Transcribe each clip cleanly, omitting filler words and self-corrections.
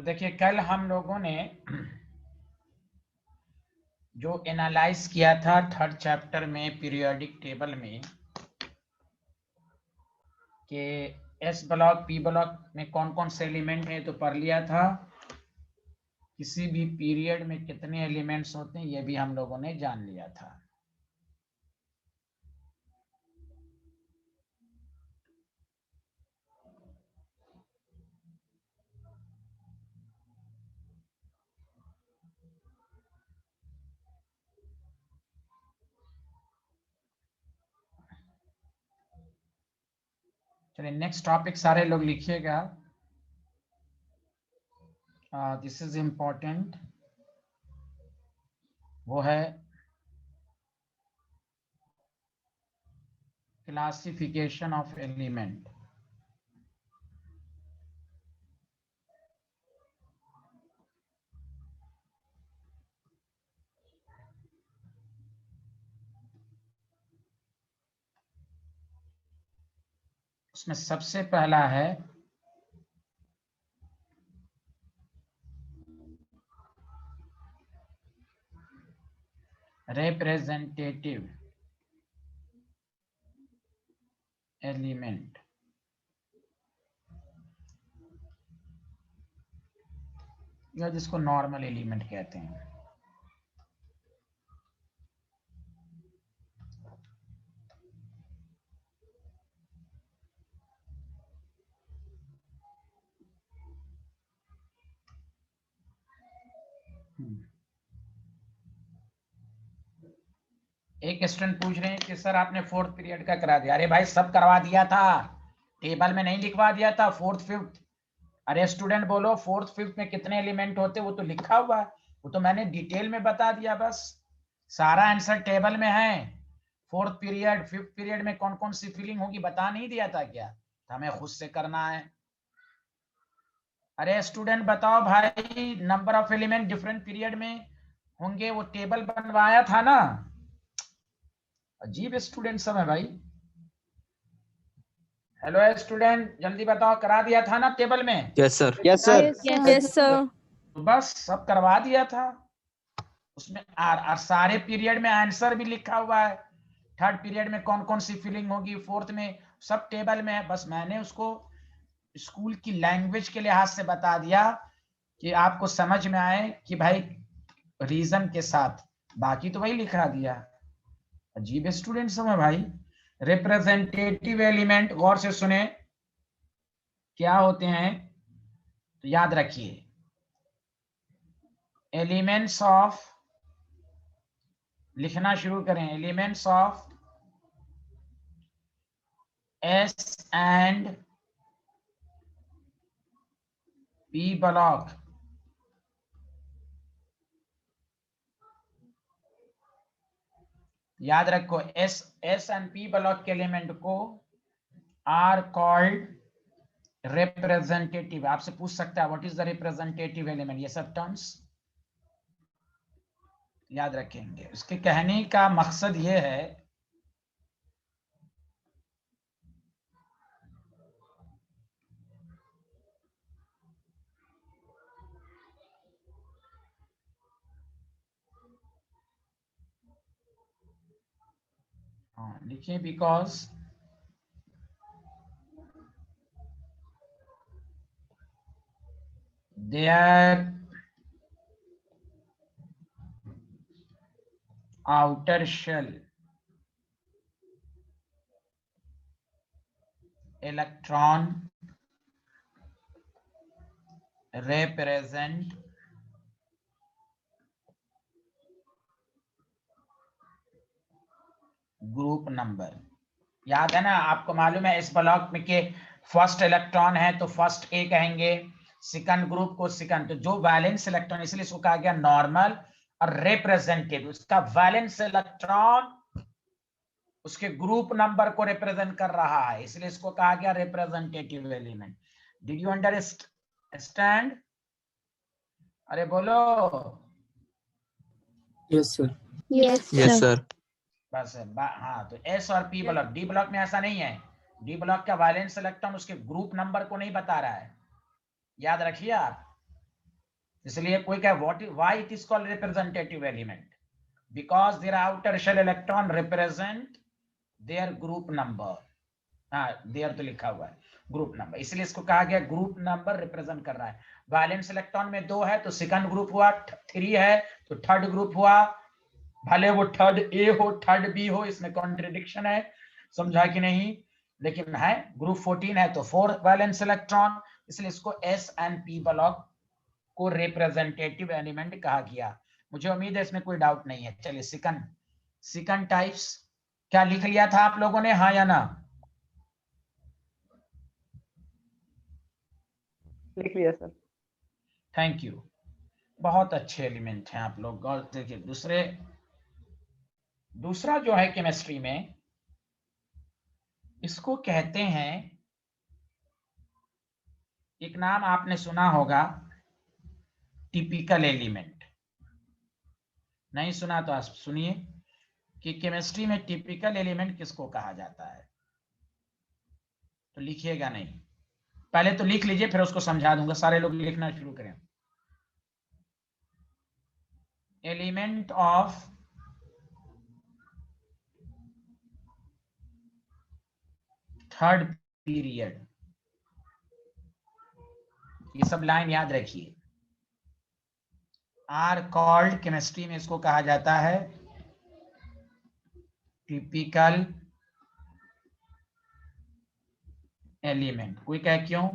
तो देखिए कल हम लोगों ने जो एनालाइज किया था थर्ड चैप्टर में पीरियोडिक टेबल में कि एस ब्लॉक पी ब्लॉक में कौन कौन से एलिमेंट हैं, तो पढ़ लिया था। किसी भी पीरियड में कितने एलिमेंट्स होते हैं ये भी हम लोगों ने जान लिया था। चलिए नेक्स्ट टॉपिक सारे लोग लिखिएगा। दिस इज इम्पोर्टेंट, वो है क्लासिफिकेशन ऑफ एलिमेंट। उसमें सबसे पहला है रिप्रेजेंटेटिव एलिमेंट। या जिसको नॉर्मल एलिमेंट कहते हैं। एक स्टूडेंट पूछ रहे हैं कि सर आपने फोर्थ पीरियड का करा दिया। अरे भाई सब करवा दिया था, टेबल में नहीं लिखवा दिया था फोर्थ फिफ्थ। अरे स्टूडेंट बोलो फोर्थ फिफ्थ में कितने एलिमेंट होते, वो तो लिखा हुआ है, वो तो मैंने डिटेल में बता दिया। बस सारा आंसर टेबल में है। फोर्थ पीरियड फिफ्थ पीरियड में कौन कौन सी फीलिंग होगी बता नहीं दिया था क्या? तो हमें खुद से करना है। अरे स्टूडेंट बताओ भाई, number of element different period में होंगे, वो टेबल बनवाया था ना। अजीब स्टूडेंट सब है भाई। हेलो स्टूडेंट जल्दी बताओ, करा दिया था ना टेबल में? Yes sir. Yes sir. Yes sir. तो बस सब करवा दिया था उसमें। और सारे पीरियड में आंसर भी लिखा हुआ है। थर्ड पीरियड में कौन कौन सी फीलिंग होगी, फोर्थ में, सब टेबल में है। बस मैंने उसको स्कूल की लैंग्वेज के लिहाज से बता दिया कि आपको समझ में आए कि भाई रीजन के साथ, बाकी तो वही लिखा दिया। अजीब स्टूडेंट सब है भाई। रिप्रेजेंटेटिव एलिमेंट गौर से सुने क्या होते हैं, तो याद रखिए। एलिमेंट्स ऑफ, लिखना शुरू करें, elements of S and P block याद रखो। एस एंड पी ब्लॉक के एलिमेंट को आर कॉल्ड रिप्रेजेंटेटिव। आपसे पूछ सकता है what is the representative element, ये सब टर्म्स याद रखेंगे। उसके कहने का मकसद ये है लिखिए, because their outer shell electron represent group number. याद है ना, आपको मालूम है इस ब्लॉक में के फर्स्ट इलेक्ट्रॉन है तो फर्स्ट ए कहेंगे, सेकंड ग्रुप को सेकंड। तो जो वैलेंस इलेक्ट्रॉन, इसलिए इसको कहा गया नॉर्मल और रिप्रेजेंटेटिव। उसका वैलेंस इलेक्ट्रॉन उसके ग्रुप नंबर को रिप्रेजेंट कर रहा है, इसलिए इसको कहा गया representative element. Did you understand? अरे बोलो। Yes sir. Yes sir. बस हाँ, तो एस और पी ब्लॉक। डी ब्लॉक में ऐसा नहीं है। डी ब्लॉक का वैलेंस इलेक्ट्रॉन उसके ग्रुप नंबर को नहीं बता रहा है, याद रखिए आप। इसलिए कोई क्या why it is called representative element, because their outer shell electron represent their group number. हाँ देयर तो लिखा हुआ है ग्रुप नंबर, इसलिए इसको कहा गया ग्रुप नंबर रिप्रेजेंट कर रहा है। वैलेंस इलेक्ट्रॉन में 2 है तो सेकंड ग्रुप हुआ, 3 है तो थर्ड ग्रुप हुआ, भले वो थर्ड ए हो थर्ड बी हो, इसमें कॉन्ट्रडिक्शन है, समझा कि नहीं, लेकिन है ग्रुप 14 है तो 4 वैलेंस इलेक्ट्रॉन, इसलिए इसको एस एंड पी ब्लॉक को रिप्रेजेंटेटिव एलिमेंट कहा गया। मुझे उम्मीद है इसमें कोई डाउट नहीं है। चलिए सेकंड टाइप्स क्या लिख लिया था आप लोगों ने, हाँ या ना? लिख लिया सर। थैंक यू, बहुत अच्छे एलिमेंट हैं आप लोग। और देखिए दूसरा जो है केमिस्ट्री में, इसको कहते हैं, एक नाम आपने सुना होगा टिपिकल एलिमेंट, नहीं सुना तो आप सुनिए कि केमिस्ट्री में टिपिकल एलिमेंट किसको कहा जाता है। तो लिखिएगा नहीं, पहले तो लिख लीजिए फिर उसको समझा दूंगा, सारे लोग लिखना शुरू करें। एलिमेंट ऑफ थर्ड पीरियड, ये सब लाइन याद रखिए, आर कॉल्ड, केमिस्ट्री में इसको कहा जाता है टिपिकल एलिमेंट। कोई कहे क्यों?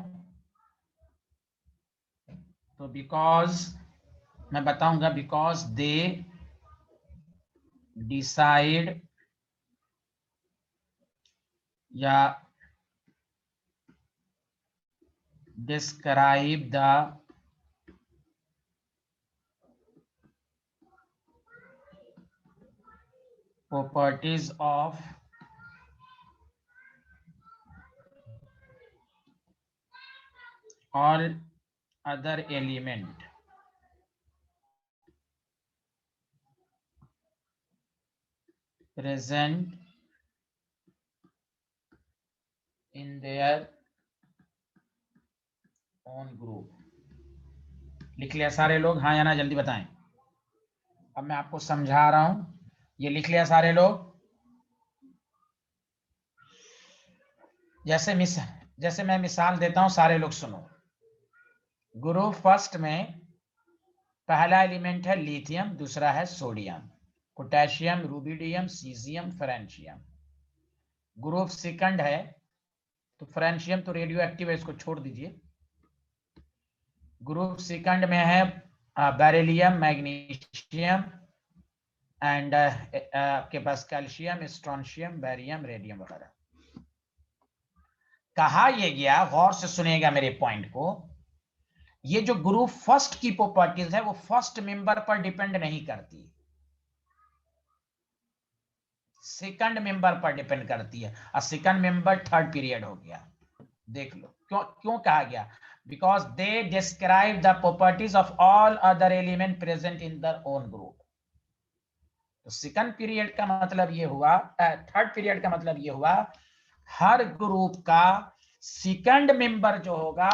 तो बिकॉज, मैं बताऊंगा, बिकॉज दे डिसाइड या describe the properties of all other element present in their own group। लिख लिया सारे लोग, हाँ या ना, जल्दी बताएं। अब मैं आपको समझा रहा हूं, ये लिख लिया सारे लोग? जैसे मैं मिसाल देता हूं, सारे लोग सुनो। ग्रुप फर्स्ट में पहला एलिमेंट है लिथियम, दूसरा है sodium, potassium, rubidium, caesium, francium. Group second है तो फ्रेंशियम तो रेडियो एक्टिव है, इसको छोड़ दीजिए। ग्रुप सेकंड में है बेरिलियम, मैग्नीशियम एंड आपके पास कैल्शियम, स्ट्रोंशियम, बेरियम, रेडियम वगैरह। कहा यह गया, गौर से सुनिएगा मेरे पॉइंट को, ये जो ग्रुप फर्स्ट की प्रॉपर्टीज है वो फर्स्ट मेंबर पर डिपेंड नहीं करती, सेकंड मेंबर पर डिपेंड करती है, और सेकंड मेंबर थर्ड पीरियड हो गया। देख लो क्यों कहा गया, because they describe the properties of all other element present in their own group. तो सेकंड पीरियड का मतलब ये हुआ, थर्ड पीरियड का मतलब ये हुआ, हर ग्रुप का सेकंड मेंबर जो होगा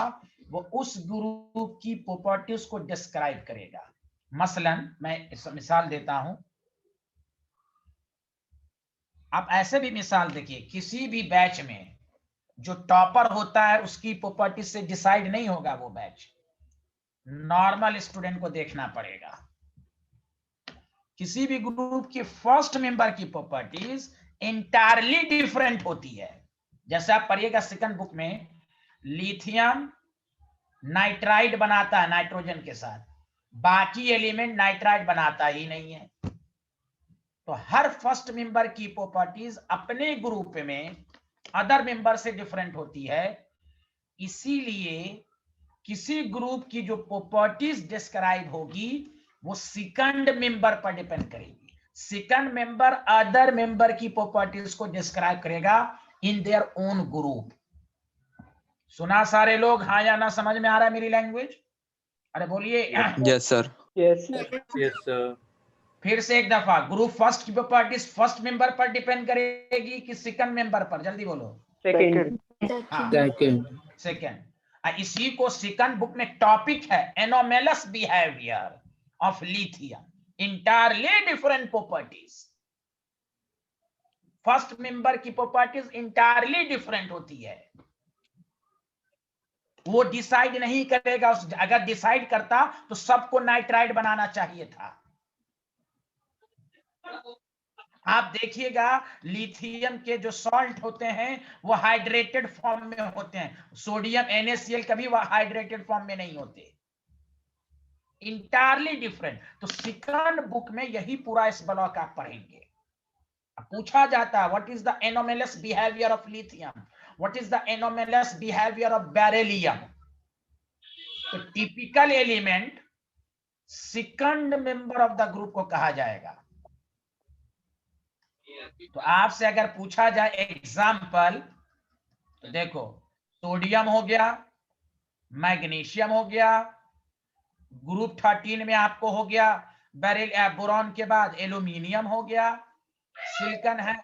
वो उस ग्रुप की प्रॉपर्टीज को डिस्क्राइब करेगा। मसलन मैं इस मिसाल देता हूं, आप ऐसे भी मिसाल देखिए, किसी भी बैच में जो टॉपर होता है उसकी प्रॉपर्टीज से डिसाइड नहीं होगा वो बैच, नॉर्मल स्टूडेंट को देखना पड़ेगा। किसी भी ग्रुप की फर्स्ट मेंबर की प्रॉपर्टीज इंटायरली डिफरेंट होती है। जैसे आप पढ़िएगा सेकंड बुक में, लिथियम नाइट्राइड बनाता है नाइट्रोजन के साथ, बाकी एलिमेंट नाइट्राइड बनाता ही नहीं है। तो हर फर्स्ट मेंबर की प्रॉपर्टीज अपने ग्रुप में अदर मेंबर से डिफरेंट होती है, इसीलिए किसी ग्रुप की जो प्रॉपर्टीज डिस्क्राइब होगी वो सेकंड मेंबर पर डिपेंड करेगी। सेकंड मेंबर अदर मेंबर की प्रॉपर्टीज को डिस्क्राइब करेगा इन देयर ओन ग्रुप। सुना सारे लोग, हाँ या ना? समझ में आ रहा है मेरी लैंग्वेज? अरे बोलिए। Yes sir. Yes sir. फिर से एक दफा, ग्रुप फर्स्ट की प्रॉपर्टीज फर्स्ट मेंबर पर डिपेंड करेगी कि सेकंड मेंबर पर? जल्दी बोलो। सेकंड। हाँ, सेकंड। इसी को सेकंड बुक में टॉपिक है, anomalous behaviour of lithium, entirely different properties. First member की प्रॉपर्टीज इंटायरली डिफरेंट होती है। वो डिसाइड नहीं करेगा, अगर डिसाइड करता तो सबको नाइट्राइड बनाना चाहिए था। आप देखिएगा लिथियम के जो सॉल्ट होते हैं वो हाइड्रेटेड फॉर्म में होते हैं, सोडियम NaCl कभी वो हाइड्रेटेड फॉर्म में नहीं होते, इंटायरली डिफरेंट। तो सेकंड बुक में यही पूरा इस ब्लॉक आप पढ़ेंगे। पूछा जाता है what is the anomalous behaviour of lithium, what is the anomalous behaviour of beryllium. तो typical element second member of the group को कहा जाएगा। तो आपसे अगर पूछा जाए एग्जाम्पल, तो देखो सोडियम हो गया, मैग्नीशियम हो गया, ग्रुप 13 में आपको हो गया बेरिल बोरॉन के बाद एल्यूमिनियम हो गया, सिलिकॉन है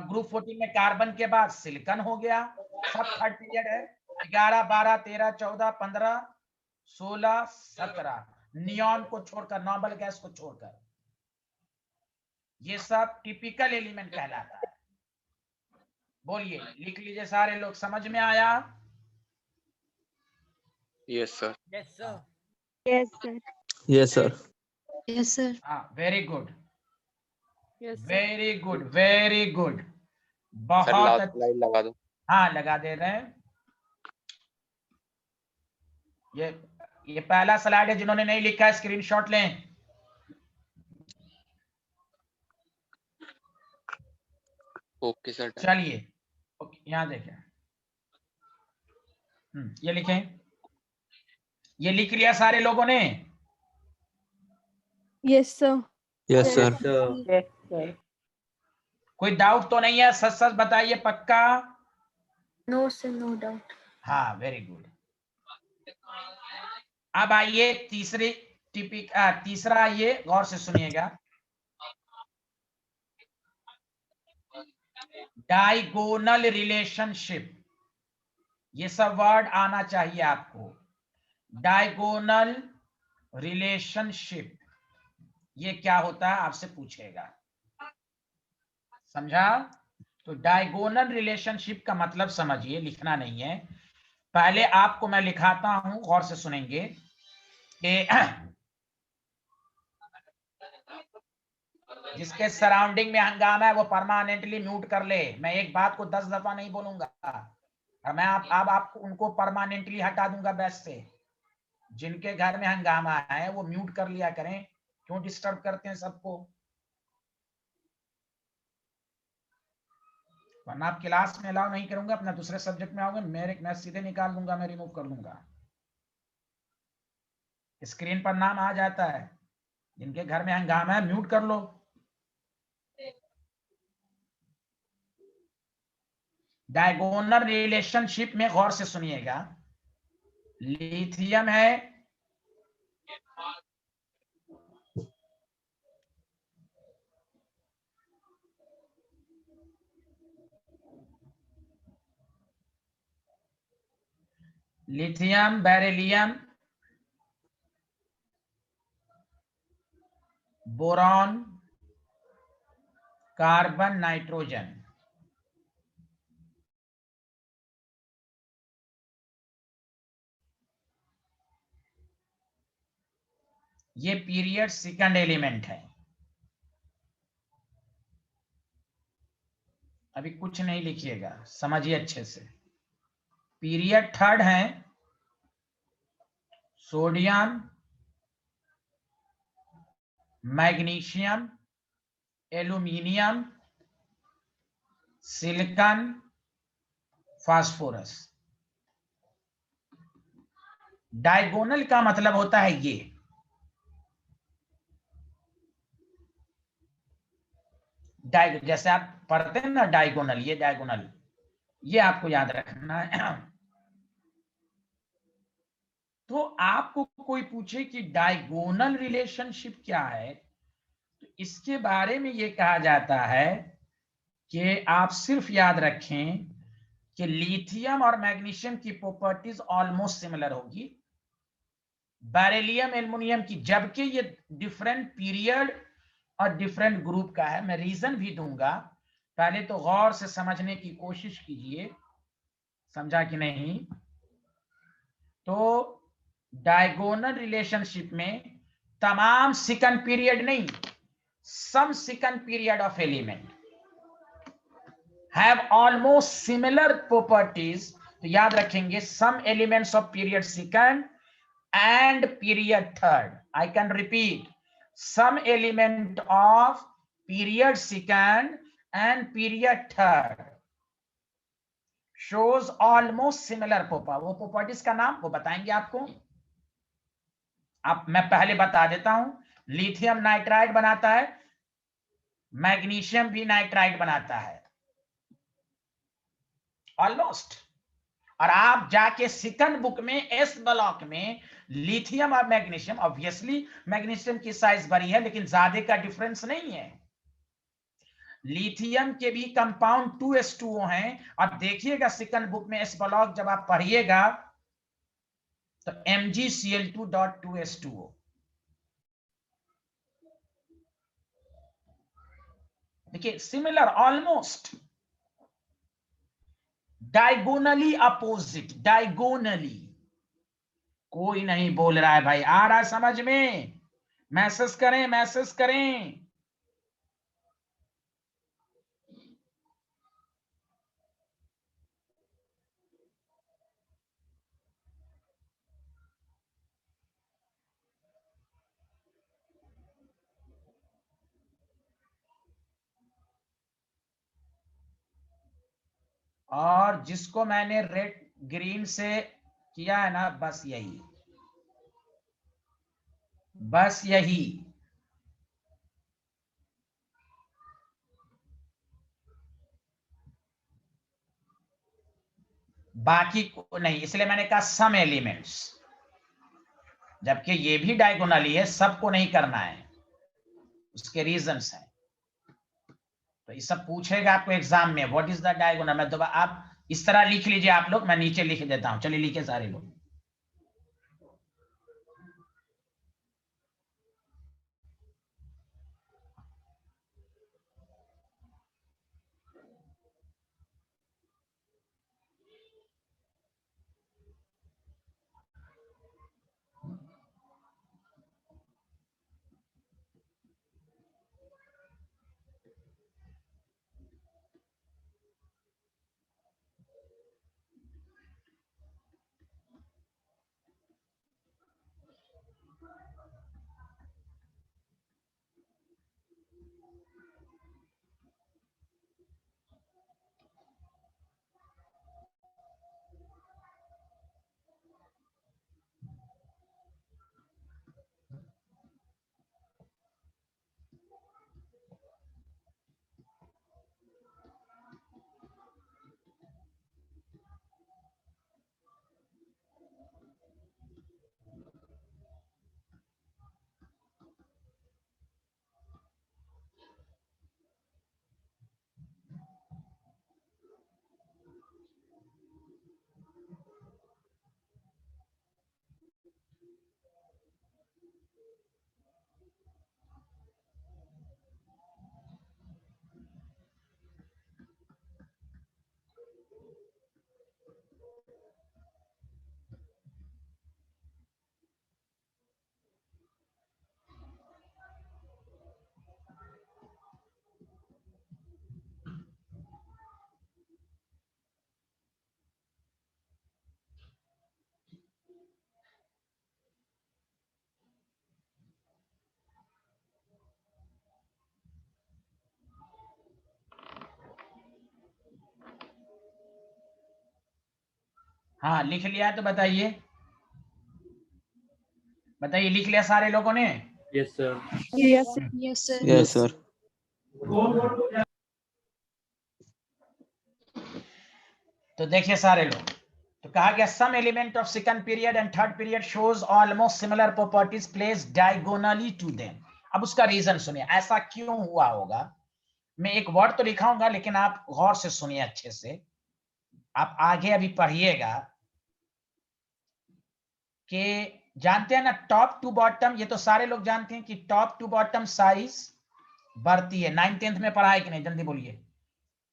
ग्रुप 14 में, कार्बन के बाद सिलिकॉन हो गया। सब थर्ड पीरियड है। 11 12 13 14 15 16 17 नियॉन को छोड़कर, नोबल गैस को छोड़कर, ये सब टिपिकल एलिमेंट कहलाता है। बोलिए, लिख लीजिए सारे लोग, समझ में आया? Yes sir. Yes sir. Yes sir. Yes sir. Yes sir. हाँ, very good, yes sir. Very good, very good, sir बहुत लास्ट अच्छा। स्लाइड लगा दो। हाँ, लगा दे रहे हैं। ये पहला स्लाइड है, जिन्होंने नहीं लिखा है स्क्रीनशॉट लें। Okay sir. चलिए, ओके, यहाँ देखें, ये लिखें, ये लिख लिया सारे लोगों ने? Yes sir. Yes sir. Yes sir. कोई डाउट तो नहीं है? सच सच बताइए, पक्का? No sir, no doubt. हाँ, वेरी गुड। अब आइए तीसरा आइए, गौर से सुनिएगा। डायगोनल रिलेशनशिप, ये सब वर्ड आना चाहिए आपको। डायगोनल रिलेशनशिप ये क्या होता है आपसे पूछेगा, समझा? तो डायगोनल रिलेशनशिप का मतलब समझिए, लिखना नहीं है। पहले आपको मैं लिखाता हूं, गौर से सुनेंगे कि जिसके सराउंडिंग में हंगामा है वो परमानेंटली म्यूट कर ले। मैं एक बात को 10 दफा नहीं बोलूंगा, और मैं आपको उनको परमानेंटली हटा दूंगा बैच से। जिनके घर में हंगामा है वो म्यूट कर लिया करें, क्यों डिस्टर्ब करते हैं सबको? वरना आप क्लास में अलाउ नहीं करूंगा, अपना दूसरे सब्जेक्ट में आओगे, मैं सीधे निकाल दूंगा, मैं रिमूव कर दूंगा। स्क्रीन पर नाम आ जाता है, जिनके घर में हंगामा है म्यूट कर लो। डायगोनल रिलेशनशिप में गौर से सुनिएगा, लिथियम है, lithium, beryllium, boron, carbon, nitrogen, ये पीरियड सेकंड एलिमेंट है। अभी कुछ नहीं लिखिएगा, समझिए अच्छे से। पीरियड थर्ड है sodium, magnesium, aluminium, silicon, phosphorus. Diagonal का मतलब होता है ये, जैसे आप पढ़ते हैं ना डायगोनल, ये डायगोनल, ये आपको याद रखना है। तो आपको कोई पूछे कि डायगोनल रिलेशनशिप क्या है, तो इसके बारे में ये कहा जाता है कि आप सिर्फ याद रखें कि लिथियम और मैग्नीशियम की प्रॉपर्टीज ऑलमोस्ट सिमिलर होगी बेरिलियम एल्युमिनियम की, जबकि ये डिफरेंट पीरियड और डिफरेंट ग्रुप का है। मैं रीजन भी दूंगा, पहले तो गौर से समझने की कोशिश कीजिए, समझा कि नहीं। तो डायगोनल रिलेशनशिप में तमाम सेकंड पीरियड नहीं, some second period of element have almost similar properties. तो याद रखेंगे some elements of period second and period third. I can repeat, some element of period second and period third shows almost similar properties. वो properties का नाम वो बताएंगे आपको। अब मैं पहले बता देता हूं, लिथियम नाइट्राइड बनाता है, मैग्नीशियम भी नाइट्राइड बनाता है ऑलमोस्ट। और आप जाके सेकंड बुक में एस ब्लॉक में लिथियम और मैग्नीशियम, ऑब्वियसली मैग्नीशियम की साइज बड़ी है लेकिन ज्यादा का डिफरेंस नहीं है। लिथियम के भी कंपाउंड 2s2o हैं, और देखिएगा सेकंड बुक में एस ब्लॉक जब आप पढ़िएगा तो MgCl2.2s2o। देखिए similar almost, diagonally opposite, diagonally. कोई नहीं बोल रहा है भाई, आ रहा है समझ में? मैसेज करें, मैसेज करें। और जिसको मैंने रेड ग्रीन से किया है ना, बस यही, बस यही। बाकी को नहीं, इसलिए मैंने कहा सम एलिमेंट्स, जबकि ये भी डायगोनली है, सबको नहीं करना है, उसके रीजंस हैं। तो ये सब पूछेगा आपको एग्जाम में, व्हाट इज द डायगोनल। मैं दोबारा, आप इस तरह लिख लीजिए आप लोग, मैं नीचे लिख देता हूं। चलिए लिखे सारे लोग। हाँ लिख लिया तो बताइए, बताइए लिख लिया सारे लोगों ने? Yes sir. Yes, sir. Yes, sir. Yes sir. तो देखिए सारे लोग, तो कहा गया some element of second period and third period shows almost similar properties placed diagonally to them. अब उसका रीजन सुनिए, ऐसा क्यों हुआ होगा। मैं एक वर्ड तो लिखाऊंगा लेकिन आप गौर से सुनिए अच्छे से। आप आगे अभी पढ़िएगा कि जानते हैं ना टॉप टू बॉटम, ये तो सारे लोग जानते हैं कि टॉप टू बॉटम साइज बढ़ती है। 9th 10th में पढ़ा है कि नहीं, जल्दी बोलिए।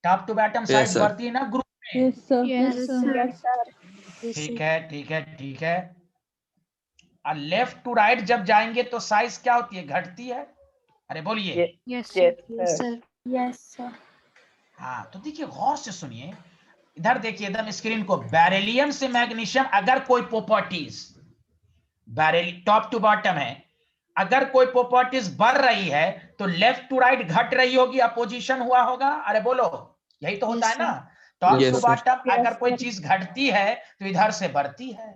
Top to bottom size sir. बढ़ती है ना ग्रुप में। Yes, sir. Yes, sir. Yes, sir. ठीक है ठीक है ठीक है। और लेफ्ट टू राइट जब जाएंगे तो साइज क्या होती है, घटती है। अरे बोलिए। Yes, Yes, yes, sir. sir. Yes, sir. हाँ तो देखिए गौर से सुनिए, इधर देखिए एकदम स्क्रीन को। बेरिलियम से मैग्नीशियम अगर कोई properties, beryl top to bottom है, अगर कोई प्रॉपर्टीज बढ़ रही है तो लेफ्ट टू राइट घट रही होगी, अपोजिशन हुआ होगा। अरे बोलो, यही तो होता Yes, है ना। sir. Top Yes, to sir. Bottom Yes, अगर कोई sir. चीज घटती है तो इधर से बढ़ती है।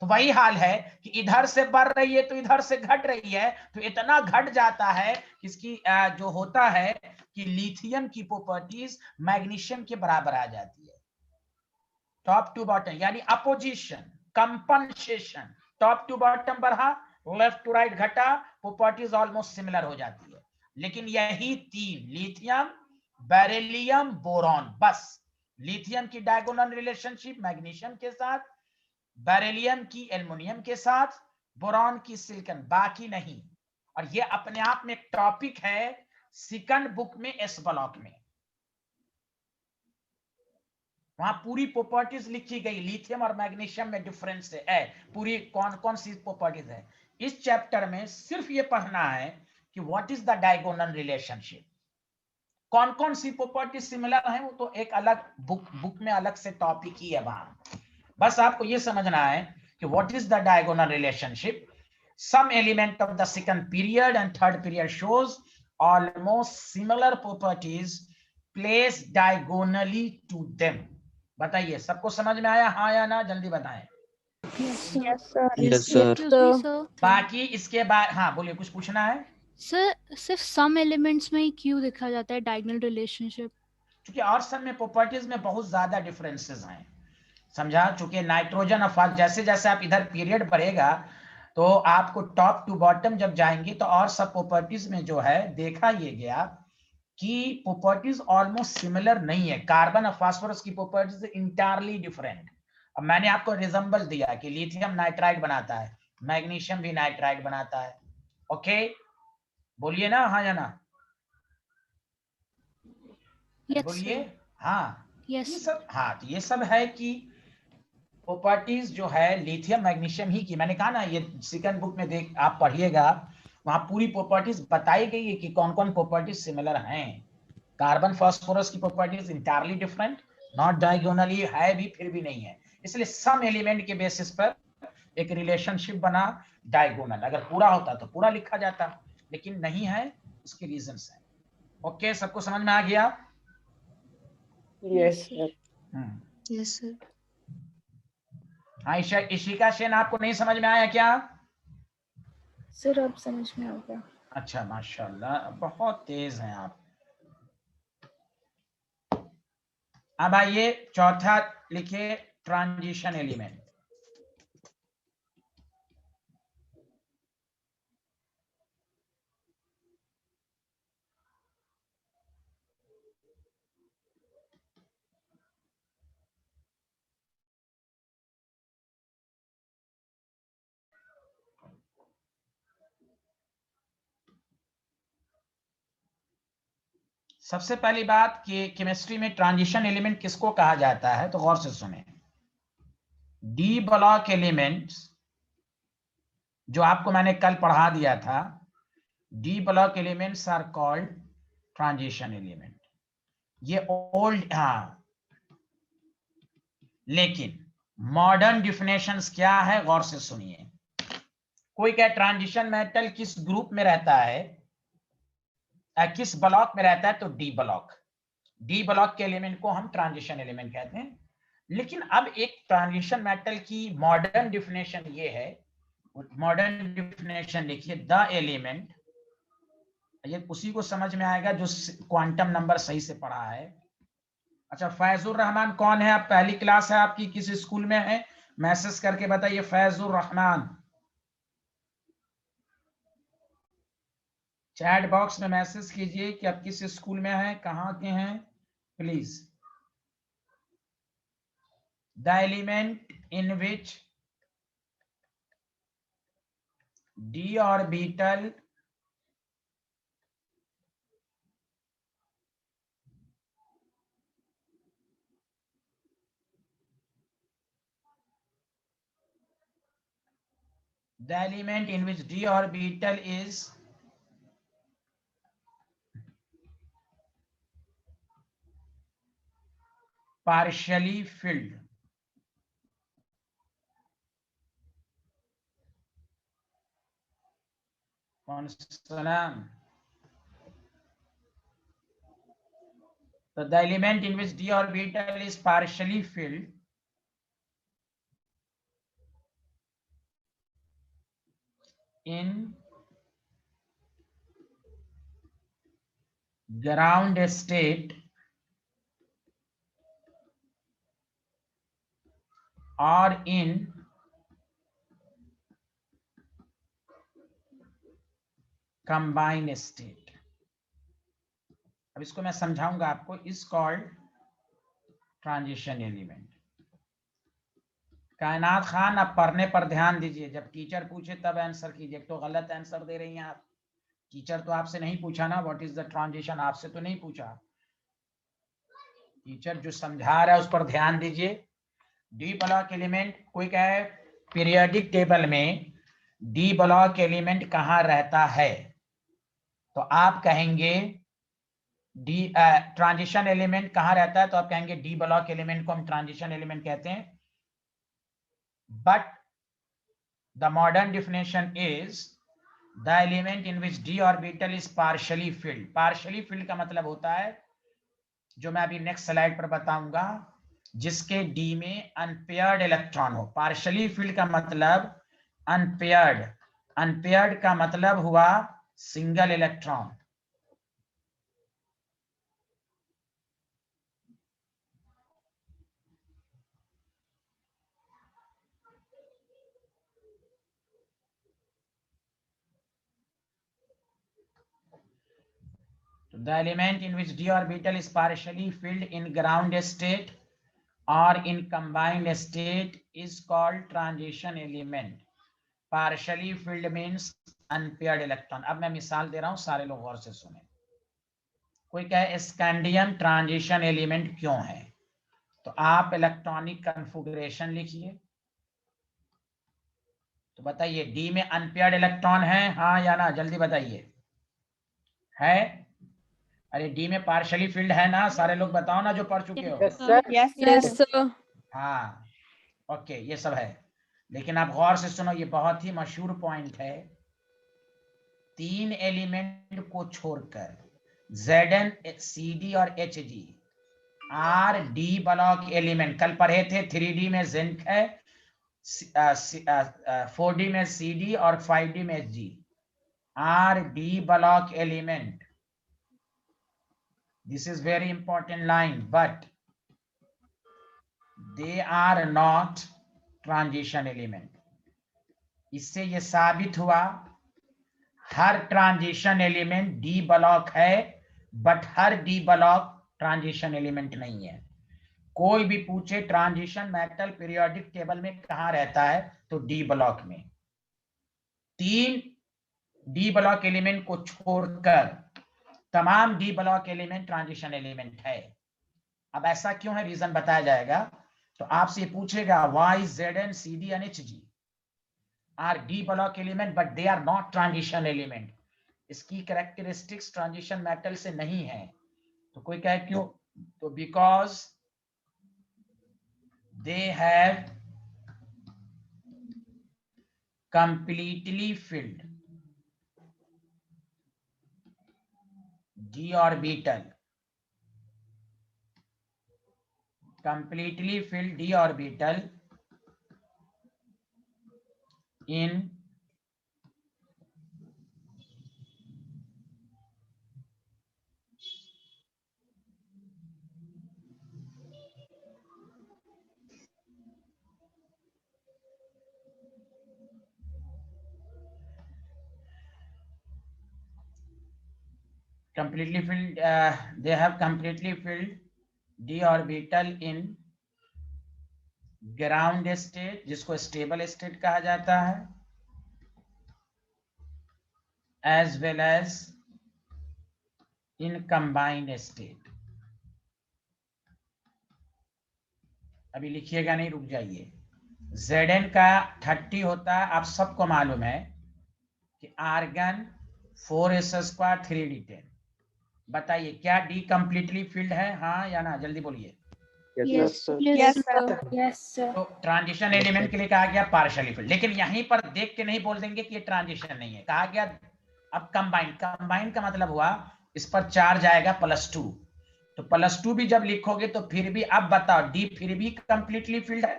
तो वही हाल है कि इधर से बढ़ रही है तो इधर से घट रही है, तो इतना घट जाता है कि इसकी जो होता है कि लिथियम की प्रॉपर्टीज मैग्नीशियम के बराबर आ जाती है। टॉप टू बॉटम यानी opposition, compensation. Top to bottom बढ़ा, लेफ्ट टू राइट घटा, प्रॉपर्टीज ऑलमोस्ट सिमिलर हो जाती है। लेकिन यही तीन, लिथियम, बेरिलियम, बोरॉन, बस लिथियम की डायगोनल रिलेशनशिप मैग्नीशियम के साथ, बेरिलियम की एल्युमिनियम के साथ, बोरॉन की सिलिकॉन, बाकी नहीं। और ये अपने आप में एक टॉपिक है सेकंड बुक में एस ब्लॉक में, वहां पूरी प्रॉपर्टीज लिखी गई, लिथियम और मैग्नीशियम में डिफरेंस है, पूरी कौन कौन सी प्रॉपर्टीज है। इस चैप्टर में सिर्फ ये पढ़ना है कि what is the diagonal relationship, कौन कौन सी प्रॉपर्टी सिमिलर है, वो तो एक अलग बुक में अलग से टॉपिक ही है वहां। बस आपको ये समझना है कि what is the diagonal relationship. Some element of the second period and third period shows almost similar properties place diagonally to them. बताइए, सबको समझ में आया, हाँ या ना, जल्दी बताएं। Yes, sir. Yes, sir. Yes, sir. Excuse me, sir. बाकी इसके बाद, हाँ बोलिए, कुछ पूछना है। सर सिर्फ सम एलिमेंट्स में ही क्यों देखा जाता है डायगोनल रिलेशनशिप? क्योंकि और सब में प्रॉपर्टीज में बहुत ज्यादा डिफरेंसेस हैं, समझा। चूंकि नाइट्रोजन और जैसे जैसे आप इधर पीरियड बढ़ेगा तो आपको टॉप टू बॉटम जब जाएंगे तो और सब प्रॉपर्टीज में जो है देखा ये गया कि प्रॉपर्टीज ऑलमोस्ट सिमिलर नहीं है। कार्बन और फास्फोरस की प्रॉपर्टीज इंटायरली डिफरेंट। अब मैंने आपको रिजम्बल दिया कि लिथियम नाइट्राइड बनाता है, मैग्नीशियम भी नाइट्राइड बनाता है। ओके, बोलिए ना हाँ या ना, बोलिए। हाँ ये सब, हाँ तो ये सब है कि प्रॉपर्टीज जो है लिथियम मैग्नीशियम ही की, मैंने कहा ना ये सेकंड बुक में देख आप पढ़िएगा, वहां पूरी प्रॉपर्टीज बताई गई है कि कौन कौन प्रॉपर्टीज सिमिलर हैं। कार्बन फास्फोरस की properties entirely different, not diagonally है भी, फिर भी नहीं है। इसलिए सम एलिमेंट के बेसिस पर एक रिलेशनशिप बना डायगोनल। अगर पूरा होता तो पूरा लिखा जाता, लेकिन नहीं है, उसके रीजंस हैं। ओके, सबको समझ में आ गया। Yes, sir. Yes, sir. हाँ इशिका सेन, आपको नहीं समझ में आया क्या? सर अब समझ में आ गया। अच्छा माशाल्लाह, बहुत तेज हैं आप। अब आइए चौथा लिखिए, ट्रांजिशन एलिमेंट। सबसे पहली बात कि केमिस्ट्री में ट्रांजिशन एलिमेंट किसको कहा जाता है, तो गौर से सुने। डी ब्लॉक एलिमेंट्स जो आपको मैंने कल पढ़ा दिया था, D block elements are called transition element. ये ओल्ड, हाँ, लेकिन मॉडर्न डिफिनेशंस क्या है, गौर से सुनिए। कोई क्या ट्रांजिशन मेटल किस ग्रुप में रहता है, किस ब्लॉक में रहता है, तो डी ब्लॉक। डी ब्लॉक के एलिमेंट को हम ट्रांजिशन एलिमेंट कहते हैं। लेकिन अब एक ट्रांजिशन मेटल की मॉडर्न डिफिनेशन ये है, मॉडर्न डिफिनेशन लिखिए, द एलिमेंट, ये उसी को समझ में आएगा जो क्वांटम नंबर सही से पढ़ा है। अच्छा, फैजुर रहमान कौन है? आप पहली क्लास है आपकी, किस स्कूल में है, मैसेज करके बताइए। फैजुर रहमान, चैट बॉक्स में मैसेज कीजिए कि आप किस स्कूल में हैं, कहाँ के हैं, please. the element in which d orbital is partially filled. So the element in which d orbital is partially filled in ground state or in combined state. अब इसको मैं समझाऊंगा आपको. Is called transition element. कायनात खान, अब पढ़ने पर ध्यान दीजिए. जब टीचर पूछे तब आंसर कीजिए. तो गलत आंसर दे रही हैं आप. टीचर तो आपसे नहीं पूछा ना व्हाट इज द ट्रांजिशन, आपसे तो नहीं पूछा. टीचर जो समझा रहा है उस पर ध्यान दीजिए. डी ब्लॉक एलिमेंट, कोई कहे पीरियोडिक टेबल में डी ब्लॉक एलिमेंट कहाँ रहता है, तो आप कहेंगे डी ट्रांजिशन एलिमेंट कहाँ रहता है, तो आप कहेंगे डी ब्लॉक एलिमेंट को हम ट्रांजिशन एलिमेंट कहते हैं. But the modern definition is the element in which D orbital is partially field. Partially field का मतलब होता है, जो मैं अभी नेक्स्ट स्लाइड पर बताऊंगा, जिसके डी में अनपेयर्ड इलेक्ट्रॉन हो. पार्शियली फिल्ड का मतलब अनपेयर्ड. अनपेयर्ड का मतलब हुआ single electron. The element in which d orbital is partially filled in ground state or in combined state is called transition element. Partially filled means unpaired electron. अब मैं मिसाल दे रहा हूं, सारे लोग गौर से सुने. कोई कहे स्कैंडियम ट्रांजिशन एलिमेंट क्यों है, तो आप इलेक्ट्रॉनिक कन्फिगरेशन लिखिए. तो बताइए डी में अनपेयर्ड इलेक्ट्रॉन है, हाँ या ना, जल्दी बताइए. है? अरे डी में पार्शियली फील्ड है ना, सारे लोग बताओ ना जो पढ़ चुके हो. Yes sir. हाँ ओके, ये सब है. लेकिन आप गौर से सुनो, ये बहुत ही मशहूर पॉइंट है. 3 एलिमेंट को छोड़कर Zn, Cd और Hg are D block element. कल पढ़े थे 3d में जिंक है, 4d में Cd और 5d में Hg. Are D block element. This is very important line, but they are not transition element. इससे ये साबित हुआ हर ट्रांजिशन एलिमेंट डी ब्लॉक है, but her D block transition element नहीं है. कोई भी पूछे ट्रांजिशन मेटल पीरियोडिक टेबल में कहाँ रहता है, तो डी ब्लॉक में. 3 डी ब्लॉक एलिमेंट को छोड़कर तमाम D block element transition element है. अब ऐसा क्यों है, रीजन बताया जाएगा. तो आपसे ये पूछेगा why Zn, Cd and Hg are D block element but they are not transition element. इसकी कैरेक्टरिस्टिक्स ट्रांजिशन मेटल से नहीं है. तो कोई कहे क्यों, तो because they have completely filled d orbital, completely filled d orbital in completely filled, they have completely filled d orbital in ground state जिसको स्टेबल स्टेट कहा जाता है, as well as in combined state. अभी लिखिएगा नहीं, रुक जाइए। Zn का 30 होता है, आप सबको मालूम है कि आर्गन 4s² 3d10। बताइए क्या डी कंप्लीटली फिल्ड है, हाँ या ना, जल्दी बोलिए। Yes, sir. Yes, Yes, sir. तो ट्रांजिशन एलिमेंट के लिए कहा गया पार्शियली फिल्ड, लेकिन यहीं पर देख के नहीं बोल देंगे कि ये ट्रांजिशन नहीं है, कहा गया अब कंबाइंड। कंबाइंड का मतलब हुआ इस पर चार्ज आएगा +2, तो +2 भी जब लिखोगे तो फिर भी, अब बताओ डी फिर भी कंप्लीटली फिल्ड है,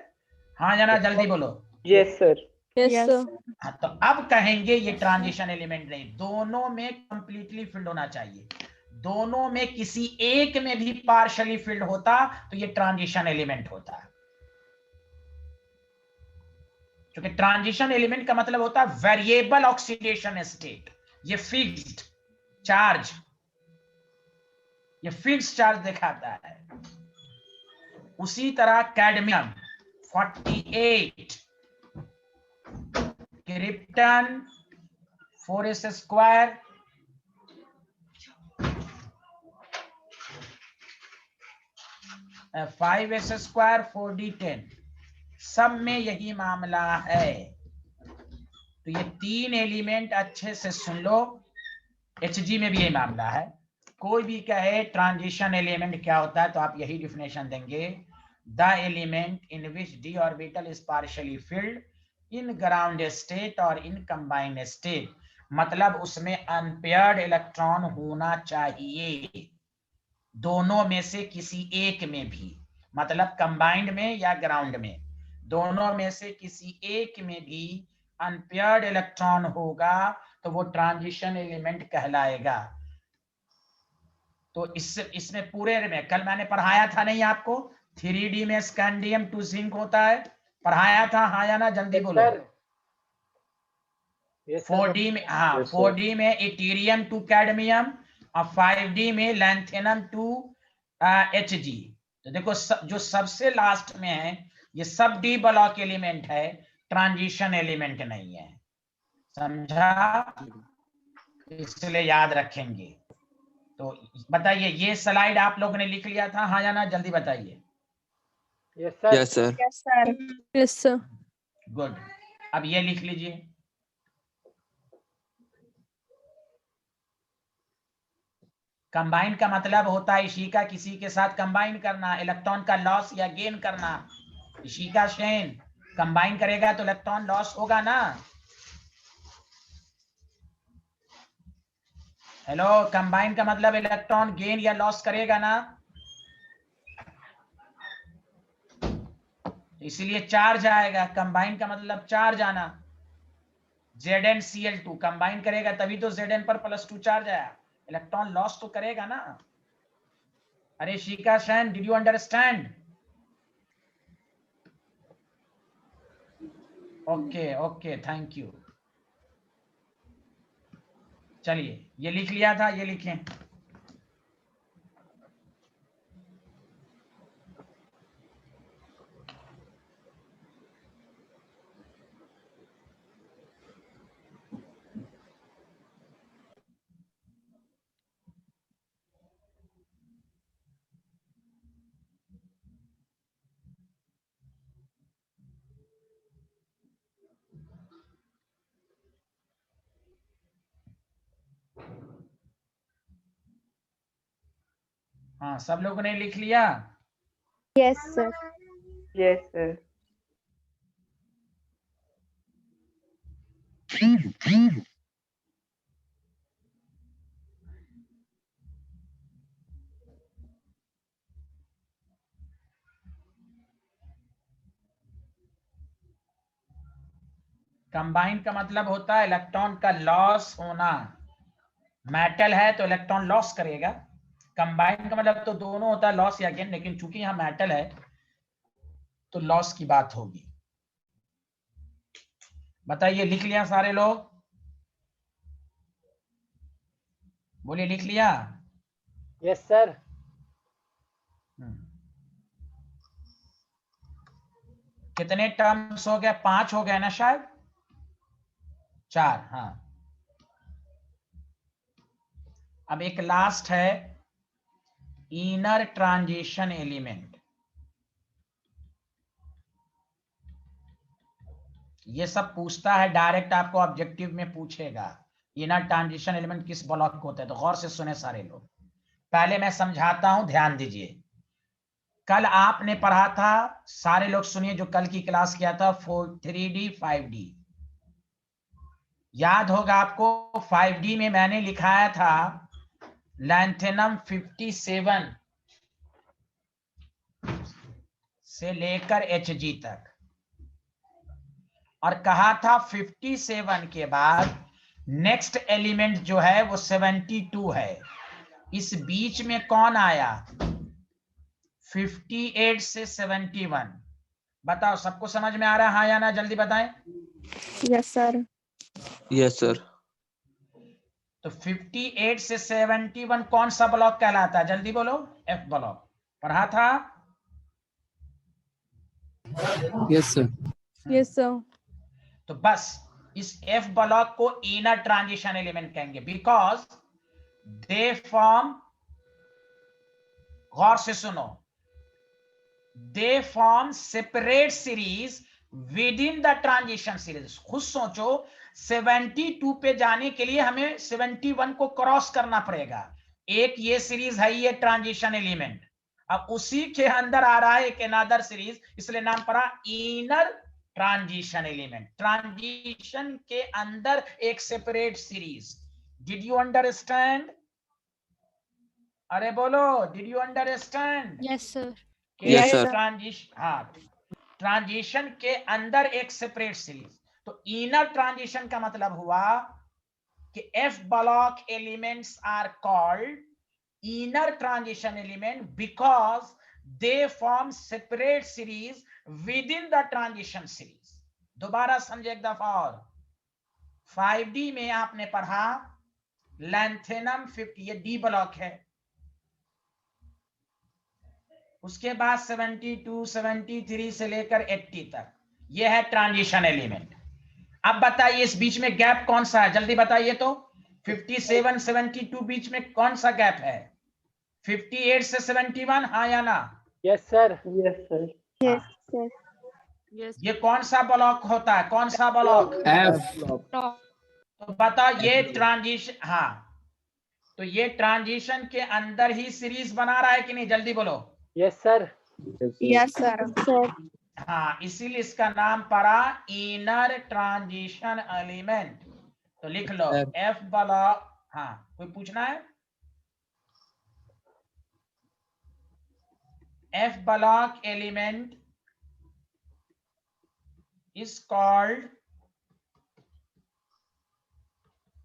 हाँ या ना, जल्दी बोलो। Yes sir. Yes, sir. हाँ, तो अब कहेंगे ये ट्रांजिशन एलिमेंट नहीं, दोनों में कंप्लीटली फिल्ड होना चाहिए। दोनों में किसी एक में भी पार्शियली फिल्ड होता तो ये ट्रांजिशन एलिमेंट होता। क्योंकि ट्रांजिशन एलिमेंट का मतलब होता है वेरिएबल ऑक्सीडेशन स्टेट, ये फिक्स्ड चार्ज, ये फिक्स्ड चार्ज दिखाता है। उसी तरह cadmium 48, krypton 4s², uh, 5s² 4d10, सब में यही मामला है। तो ये 3 एलिमेंट अच्छे से सुन लो, Hg में भी यही मामला है। कोई भी कहे ट्रांजिशन एलिमेंट क्या होता है तो आप यही डिफिनेशन देंगे, the element in which D orbital is partially filled in ground state और इन कंबाइंड स्टेट, मतलब उसमें अनपेयर्ड इलेक्ट्रॉन होना चाहिए, दोनों में से किसी एक में भी, मतलब कंबाइंड में या ग्राउंड में, दोनों में से किसी एक में भी अनपेयर्ड इलेक्ट्रॉन होगा तो वो ट्रांजिशन एलिमेंट कहलाएगा। तो इसमें पूरे में कल मैंने पढ़ाया था नहीं आपको, 3D में स्कैंडियम टू जिंक होता है, पढ़ाया था, हाँ या ना, जल्दी बोलो। 4D में, हाँ 4D में इटीरियम टू कैडमियम और 5D में लैंथेनम टू Hg। तो देखो जो सबसे लास्ट में है ये सब डी ब्लॉक एलिमेंट है, ट्रांजिशन एलिमेंट नहीं है, समझा? इसलिए याद रखेंगे। तो बताइए ये स्लाइड आप लोगों ने लिख लिया था, हाँ या ना, जल्दी बताइए। Yes sir. Yes, sir. Yes, sir. Good, अब ये लिख लीजिए। कंबाइन का मतलब होता है इसी का किसी के साथ कंबाइन करना, इलेक्ट्रॉन का लॉस या गेन करना। इसी का शेन कंबाइन करेगा तो इलेक्ट्रॉन लॉस होगा ना। हेलो, कंबाइन का मतलब इलेक्ट्रॉन गेन या लॉस करेगा ना, इसलिए चार्ज आएगा। कंबाइन का मतलब चार्ज आना। ZnCl2 कंबाइन करेगा तभी तो Zn पर +2 चार्ज आया, इलेक्ट्रॉन लॉस तो करेगा ना। अरे शिका सैन, did you understand? Okay okay, thank you. चलिए ये लिख लिया था, ये लिखें। हाँ, सब लोगों ने लिख लिया? Yes, sir. Yes sir. Combine का मतलब होता है इलेक्ट्रॉन का लॉस होना। मेटल है तो इलेक्ट्रॉन लॉस करेगा। कंबाइन का मतलब तो दोनों होता है, लॉस या गेन, लेकिन चूंकि यहां मेटल है तो लॉस की बात होगी। बताइए लिख लिया सारे लोग? बोलिए लिख लिया? Yes sir. कितने टर्म्स हो गए? 5 हो गए ना शायद, 4। हाँ, अब एक लास्ट है इनर ट्रांजिशन एलिमेंट। ये सब पूछता है डायरेक्ट, आपको ऑब्जेक्टिव में पूछेगा इनर ट्रांजिशन एलिमेंट किस ब्लॉक को होता है। तो गौर से सुने सारे लोग, पहले मैं समझाता हूं, ध्यान दीजिए। कल आपने पढ़ा था, सारे लोग सुनिए जो कल की क्लास किया था, 3D 5D याद होगा आपको। 5D में मैंने लिखाया था लैंथेनम 57 से लेकर Hg तक, और कहा था 57 के बाद नेक्स्ट एलिमेंट जो है वो 72 है। इस बीच में कौन आया? 58 से 71। बताओ, सबको समझ में आ रहा है हाँ या ना? जल्दी बताएं। Yes sir. Yes sir. तो 58 से 71 कौन सा ब्लॉक कहलाता है? जल्दी बोलो। F block. पढ़ा था? Yes sir. Yes sir. तो बस इस एफ ब्लॉक को इनर ट्रांजिशन एलिमेंट कहेंगे, बिकॉज दे फॉर्म, गौर से सुनो, दे form separate series within the transition series. खुद सोचो, 72 पे जाने के लिए हमें 71 को क्रॉस करना पड़ेगा। एक ये सीरीज है, ये ट्रांजिशन एलिमेंट, अब उसी के अंदर आ रहा है एक अनदर सीरीज, इसलिए नाम पड़ा इनर ट्रांजिशन एलिमेंट। ट्रांजिशन के अंदर एक separate series. Did you understand? अरे बोलो, did you understand? Yes sir. Yes, sir. Transition, हाँ, ट्रांजिशन के अंदर एक सेपरेट सीरीज। तो इनर ट्रांजिशन का मतलब हुआ कि F block elements are called inner transition element because they form separate series within the transition series. दोबारा समझे एक दफा और। 5D में आपने पढ़ा लैंथेनम 50, ये डी ब्लॉक है। उसके बाद 72, 73 से लेकर 80 तक, ये है ट्रांजिशन एलिमेंट। अब बताइए इस बीच में गैप कौन सा है? जल्दी बताइए तो। 57, 72 बीच में कौन सा गैप है? 58 से 71, हाँ या ना? Yes sir. Yes, sir. Yes sir. ये कौन सा ब्लॉक होता है? कौन सा ब्लॉक? F. तो बताओ, ये ट्रांजिशन, हाँ, तो ये ट्रांजिशन के अंदर ही सीरीज बना रहा है कि नहीं? जल्दी बोलो। Yes sir. Yes sir. Sir. हाँ, इसीलिए इसका नाम पड़ा इनर ट्रांजिशन एलिमेंट। तो लिख लो F. F block. हाँ, कोई पूछना है? F block element is called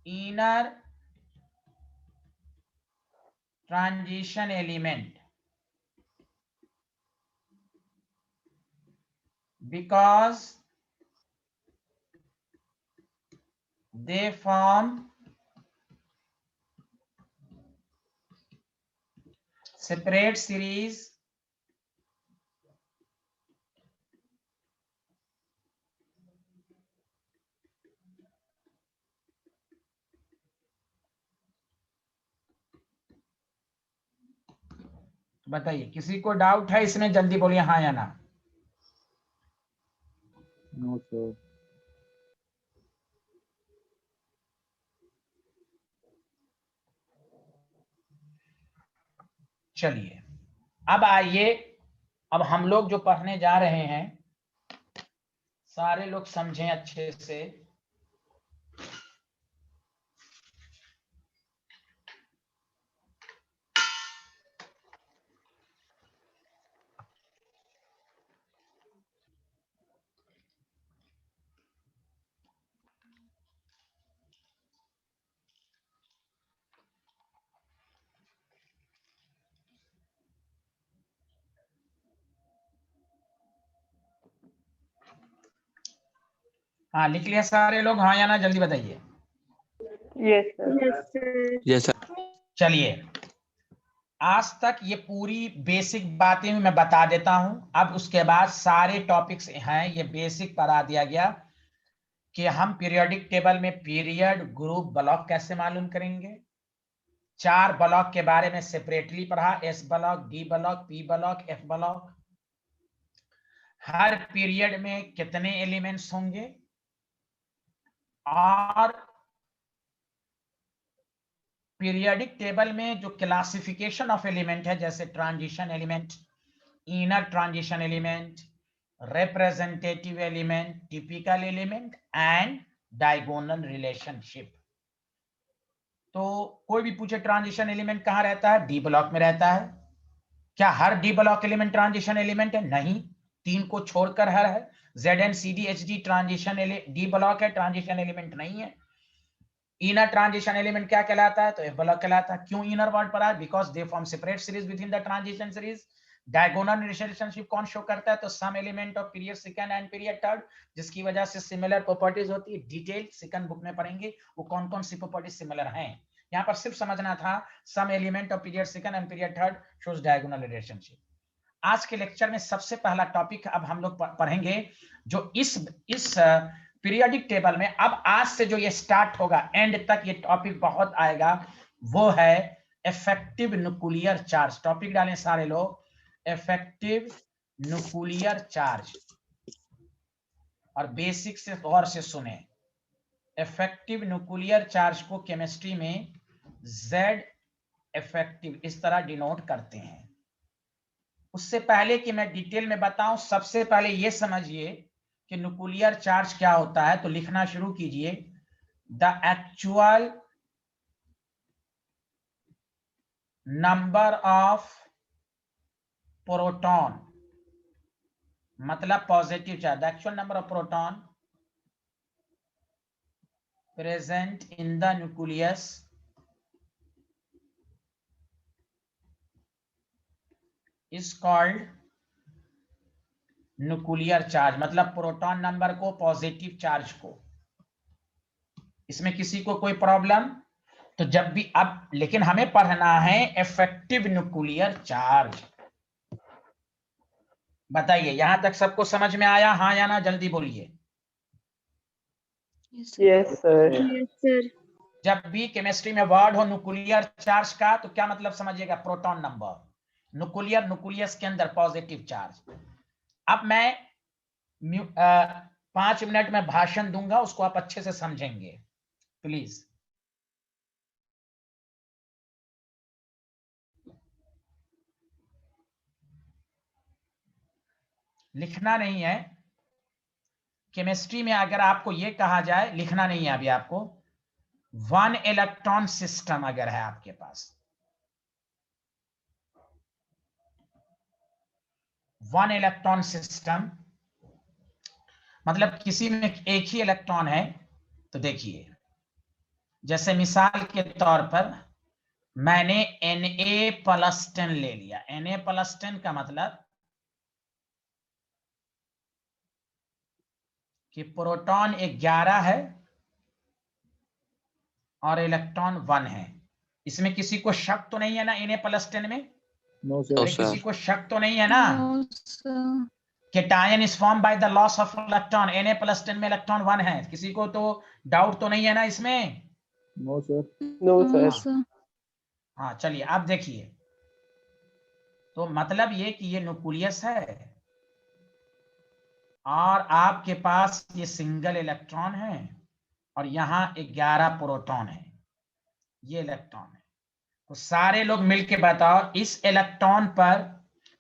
inner transition element because they form separate series बताइए, किसी को डाउट है इसमें? जल्दी बोलिए हाँ या ना। No sir. चलिए, अब आइए, अब हम लोग जो पढ़ने जा रहे हैं सारे लोग समझें अच्छे से। हाँ, लिख लिया सारे लोग हाँ या ना? जल्दी बताइए। Yes, sir. Yes sir. Yes sir. चलिए, आज तक ये पूरी बेसिक बातें मैं बता देता हूं। अब उसके बाद सारे टॉपिक्स हैं, ये बेसिक पढ़ा दिया गया कि हम पीरियोडिक टेबल में पीरियड, ग्रुप, ब्लॉक कैसे मालूम करेंगे। 4 ब्लॉक के बारे में सेपरेटली पढ़ा, S block, D block, P block, F block. हर पीरियड में कितने एलिमेंट्स होंगे, और पीरियोडिक टेबल में जो क्लासिफिकेशन ऑफ एलिमेंट है, जैसे transition element, inner transition element, representative element, typical element and diagonal relationship. तो कोई भी पूछे ट्रांजिशन एलिमेंट कहां रहता है, डी ब्लॉक में रहता है। क्या हर D block element transition element है? नहीं, 3 को छोड़कर हर है। Zn, Cd, Hd transition D block है, ट्रांजिशन एलिमेंट नहीं है। इनर ट्रांजिशन एलिमेंट क्या कहलाता है? तो एफ ब्लॉक कहलाता है। क्यों इनर वर्ड पर है? Because they form separate series within the transition series. Diagonal relationship कौन शो करता है? तो some element of period second and period third, जिसकी वजह से सिमिलर प्रॉपर्टीज होती है। डिटेल सेकंड बुक में पढ़ेंगे वो कौन कौन सी प्रॉपर्टीज सिमिलर हैं। यहाँ पर सिर्फ समझना था some element of period second and period third shows diagonal relationship. आज के लेक्चर में सबसे पहला टॉपिक अब हम लोग पढ़ेंगे, जो इस पीरियोडिक टेबल में अब आज से जो ये स्टार्ट होगा एंड तक ये टॉपिक बहुत आएगा, वो है इफेक्टिव न्यूक्लियर चार्ज। टॉपिक डालें सारे लोग, इफेक्टिव न्यूक्लियर चार्ज, और बेसिक से गौर से सुने। इफेक्टिव न्यूक्लियर चार्ज को केमिस्ट्री में Z इफेक्टिव इस तरह डिनोट करते हैं। उससे पहले कि मैं डिटेल में बताऊं, सबसे पहले ये समझिए कि न्यूक्लियर चार्ज क्या होता है। तो लिखना शुरू कीजिए, the actual number of proton, मतलब positive charge, the actual number of proton present in the nucleus is called nuclear charge. मतलब प्रोटॉन नंबर को, पॉजिटिव चार्ज को। इसमें किसी को कोई प्रॉब्लम? तो जब भी अब, लेकिन हमें पढ़ना है इफेक्टिव न्यूक्लियर चार्ज। बताइए, यहां तक सबको समझ में आया? हाँ या ना, जल्दी बोलिए। Yes, sir. Yes, sir. जब भी केमिस्ट्री में वर्ड हो न्यूक्लियर चार्ज का, तो क्या मतलब समझिएगा? प्रोटॉन नंबर, न्यूक्लियर, न्यूक्लियस के अंदर पॉजिटिव चार्ज। अब मैं 5 मिनट में भाषण दूंगा, उसको आप अच्छे से समझेंगे प्लीज। लिखना नहीं है केमिस्ट्री में। अगर आपको यह कहा जाए, लिखना नहीं है अभी आपको, 1 इलेक्ट्रॉन सिस्टम अगर है आपके पास, 1 इलेक्ट्रॉन सिस्टम, मतलब किसी में एक ही इलेक्ट्रॉन है। तो देखिए, जैसे मिसाल के तौर पर मैंने Na+10 ले लिया। Na+10 का मतलब कि प्रोटॉन 11 है और इलेक्ट्रॉन 1 है। इसमें किसी को शक तो नहीं है ना Na+10 में? No, sir. अरे किसी को शक तो नहीं है ना? No, sir. Cation is formed by the loss of electron। Na+10 में इलेक्ट्रॉन 1 है। किसी को तो डाउट तो नहीं है ना इसमें? No, sir. No, No, sir. sir. हाँ, चलिए आप देखिए। तो मतलब ये कि ये न्यूक्लियस है और आपके पास ये सिंगल इलेक्ट्रॉन है और यहाँ 11 प्रोटॉन है, ये इलेक्ट्रॉन है। तो सारे लोग मिलके बताओ, इस इलेक्ट्रॉन पर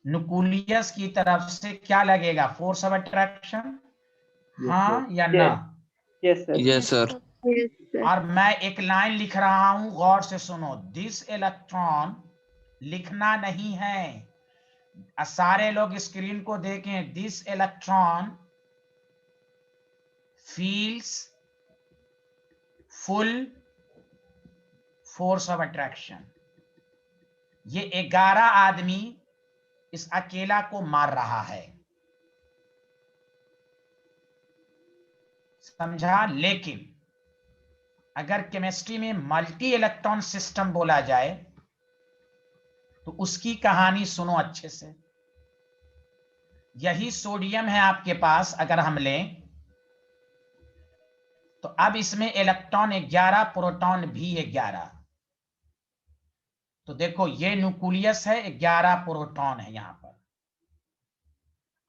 न्यूक्लियस की तरफ से क्या लगेगा? फोर्स ऑफ अट्रैक्शन, हाँ या ना? Yes, sir. Yes, sir. Yes, sir. और मैं एक लाइन लिख रहा हूं, गौर से सुनो। दिस इलेक्ट्रॉन लिखना नहीं है, सारे लोग स्क्रीन को देखें। This electron feels full force of attraction. ये 11 आदमी इस अकेला को मार रहा है, समझा? लेकिन अगर केमिस्ट्री में मल्टी इलेक्ट्रॉन सिस्टम बोला जाए तो उसकी कहानी सुनो अच्छे से। यही सोडियम है आपके पास, अगर हम लें तो अब इसमें इलेक्ट्रॉन 11, प्रोटॉन भी 11। तो देखो ये न्यूक्लियस है, 11 प्रोटॉन है यहां पर।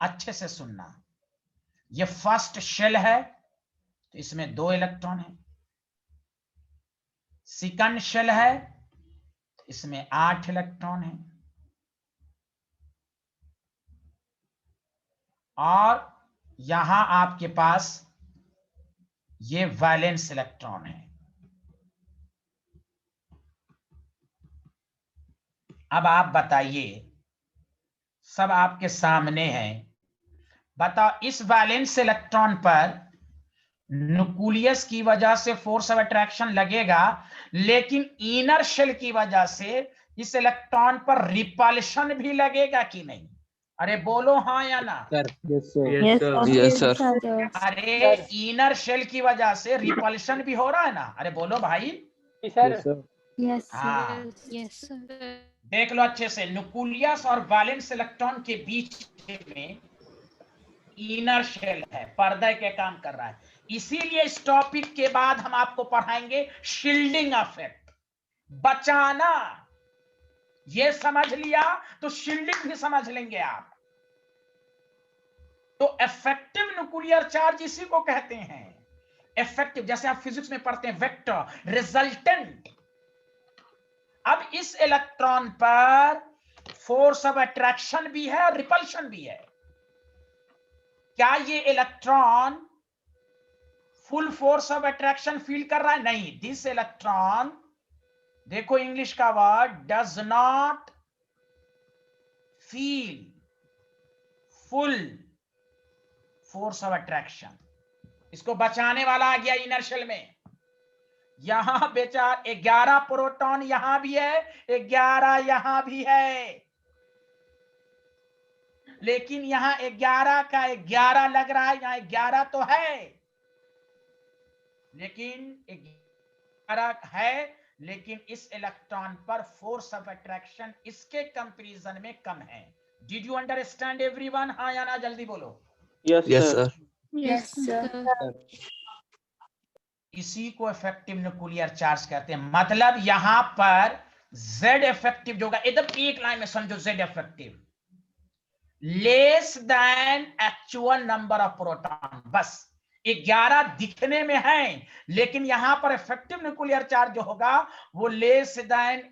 अच्छे से सुनना, ये फर्स्ट शेल है तो इसमें 2 इलेक्ट्रॉन है। सेकंड शेल है तो इसमें 8 इलेक्ट्रॉन है। और यहां आपके पास ये वैलेंस इलेक्ट्रॉन है। अब आप बताइए, सब आपके सामने है, बताओ इस वैलेंस इलेक्ट्रॉन पर न्यूक्लियस की वजह से फोर्स ऑफ अट्रैक्शन लगेगा, लेकिन इनर शेल की वजह से इस इलेक्ट्रॉन पर रिपल्शन भी लगेगा कि नहीं? अरे बोलो हाँ या ना। Yes, sir. Yes, sir. sir. अरे इनर शेल की वजह से रिपल्शन भी हो रहा है ना। अरे बोलो भाई। जी सर। Yes, sir. Yes, हाँ, Yes, sir. देख लो अच्छे से, न्यूक्लियस और वैलेंस इलेक्ट्रॉन के बीच में इनर शेल है, पर्दा के काम कर रहा है। इसीलिए इस टॉपिक के बाद हम आपको पढ़ाएंगे शील्डिंग इफेक्ट, बचाना। ये समझ लिया तो शील्डिंग भी समझ लेंगे आप। तो इफेक्टिव न्यूक्लियर चार्ज इसी को कहते हैं। इफेक्टिव, जैसे आप फिजिक्स में पढ़ते हैं वेक्टर, रिजल्टेंट। अब इस इलेक्ट्रॉन पर फोर्स ऑफ अट्रैक्शन भी है और रिपल्शन भी है। क्या ये electron full force of attraction feel कर रहा है? नहीं। दिस इलेक्ट्रॉन, देखो इंग्लिश का word, does not feel full force of attraction. इसको बचाने वाला आ गया इनर शेल में। यहां बेचार 11 प्रोटॉन यहां भी है, 11 यहां भी है, लेकिन यहां 11 का 11 लग रहा है, यहां 11 तो है, लेकिन 11 है, लेकिन इस इलेक्ट्रॉन पर फोर्स ऑफ अट्रैक्शन इसके कंपैरिजन में कम है। Did you understand everyone? हाँ या ना, जल्दी बोलो। Yes, Yes, sir. sir. Yes, sir. इसी को इफेक्टिव न्यूक्लियर चार्ज कहते हैं। मतलब यहां पर Z इफेक्टिव जो होगा, एकदम एक लाइन में समझो, Z effective less than actual number of proton. बस 11 दिखने में है, लेकिन यहां पर इफेक्टिव न्यूक्लियर चार्ज जो होगा वो लेस देन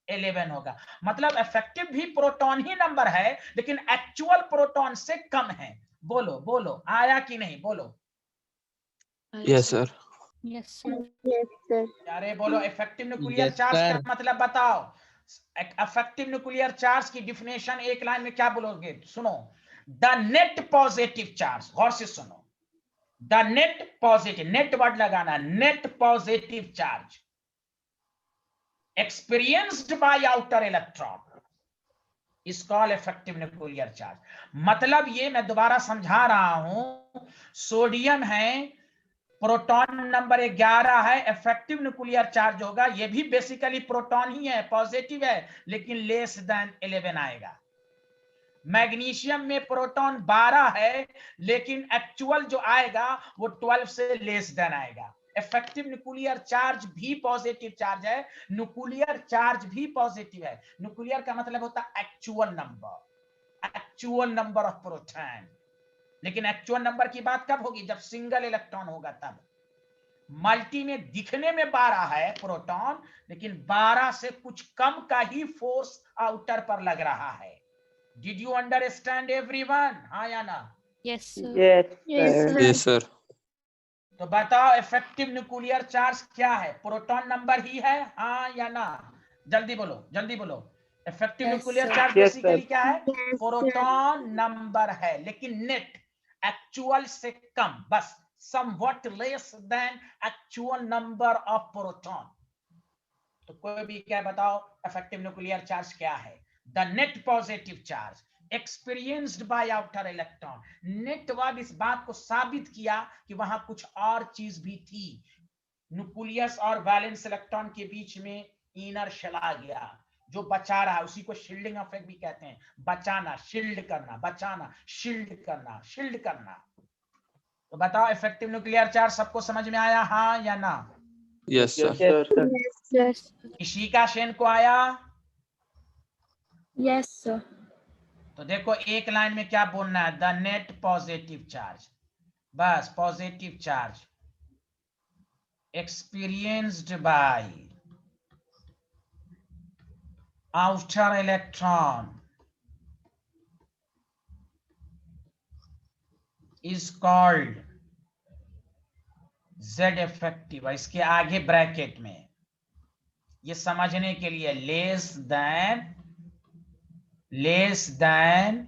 11 होगा। मतलब इफेक्टिव भी प्रोटॉन ही नंबर है, लेकिन एक्चुअल प्रोटॉन से कम है। बोलो बोलो, आया कि नहीं? बोलो। Yes, sir. Yes, sir. Yes, sir. अरे बोलो, इफेक्टिव न्यूक्लियर Yes, चार्ज का sir. मतलब बताओ। इफेक्टिव न्यूक्लियर चार्ज की डिफिनेशन एक लाइन में क्या बोलोगे? सुनो, द नेट पॉजिटिव चार्ज, गौर से सुनो। The net positive, net word लगाना, net positive charge experienced by outer electron is called effective nuclear charge. मतलब ये मैं दोबारा समझा रहा हूं, सोडियम है, प्रोटॉन नंबर 11 है, इफेक्टिव न्यूक्लियर चार्ज होगा, ये भी बेसिकली प्रोटॉन ही है, पॉजिटिव है, लेकिन लेस देन 11 आएगा। मैग्नीशियम में प्रोटॉन 12 है, लेकिन एक्चुअल जो आएगा वो 12 से लेस देन आएगा। इफेक्टिव न्यूक्लियर चार्ज भी पॉजिटिव चार्ज है, न्यूक्लियर चार्ज भी पॉजिटिव है। न्यूक्लियर का मतलब होता है एक्चुअल नंबर ऑफ प्रोटॉन। लेकिन एक्चुअल नंबर की बात कब होगी? जब सिंगल इलेक्ट्रॉन होगा तब। मल्टी में दिखने में 12 है प्रोटॉन, लेकिन 12 से कुछ कम का ही फोर्स आउटर पर लग रहा है। Did you understand everyone? हाँ या ना? Yes, sir. Yes, Yes, sir. sir. Yes, sir. तो बताओ इफेक्टिव न्यूक्लियर चार्ज क्या है? प्रोटॉन नंबर ही है, हाँ या ना? जल्दी बोलो, जल्दी बोलो। Effective Yes, nuclear sir. Charge Yes, basically sir. क्या है? Yes, sir. प्रोटॉन नंबर है, लेकिन नेट एक्चुअल से कम, बस somewhat less than actual number of proton. तो कोई भी क्या बताओ, इफेक्टिव न्यूक्लियर चार्ज क्या है? The net positive charge experienced by outer electron. Net word इस बात को साबित किया कि वहां कुछ और चीज भी थी। न्यूक्लियस और वैलेंस इलेक्ट्रॉन के बीच में इनर शेल आ गया, जो बचा रहा है उसी को शील्डिंग इफेक्ट भी कहते हैं। बचाना, शील्ड करना, बचाना, शील्ड करना, शील्ड करना। तो बताओ इफेक्टिव न्यूक्लियर चार्ज सबको समझ में आया, हाँ या ना? Yes, sir. Yes, sir. Yes, sir. Ishika Sen को आया? Yes, sir. तो देखो एक लाइन में क्या बोलना है, द नेट पॉजिटिव चार्ज, बस positive charge experienced by outer electron is called Z effective। इसके आगे ब्रैकेट में ये समझने के लिए less than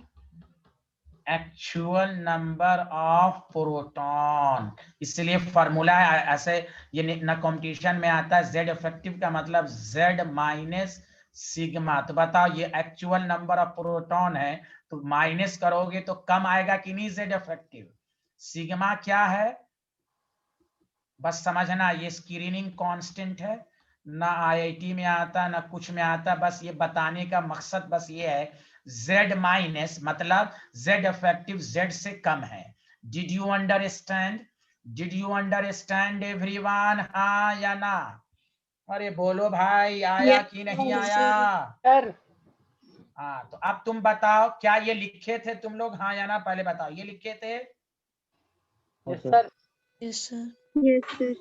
actual number of proton, इसलिए फॉर्मूला है ऐसे, ये ना कंपटीशन में आता है। जेड इफेक्टिव का मतलब जेड माइनस सिग्मा। तो बताओ ये एक्चुअल नंबर ऑफ प्रोटॉन है तो माइनस करोगे तो कम आएगा कि नहीं जेड इफेक्टिव। सिग्मा क्या है बस समझना, ये स्क्रीनिंग कांस्टेंट है, ना आईआईटी में आता ना कुछ में आता, बस ये बताने का मकसद बस ये है। Z माइनस मतलब Z इफेक्टिव Z से कम है। Did you understand? Did you understand everyone, हाँ या ना? अरे बोलो भाई, आया Yes, कि नहीं sir. आया? सर हाँ तो अब तुम बताओ क्या ये लिखे थे तुम लोग, हाँ या ना? पहले बताओ ये लिखे थे? Yes sir. Yes, sir. Yes, sir.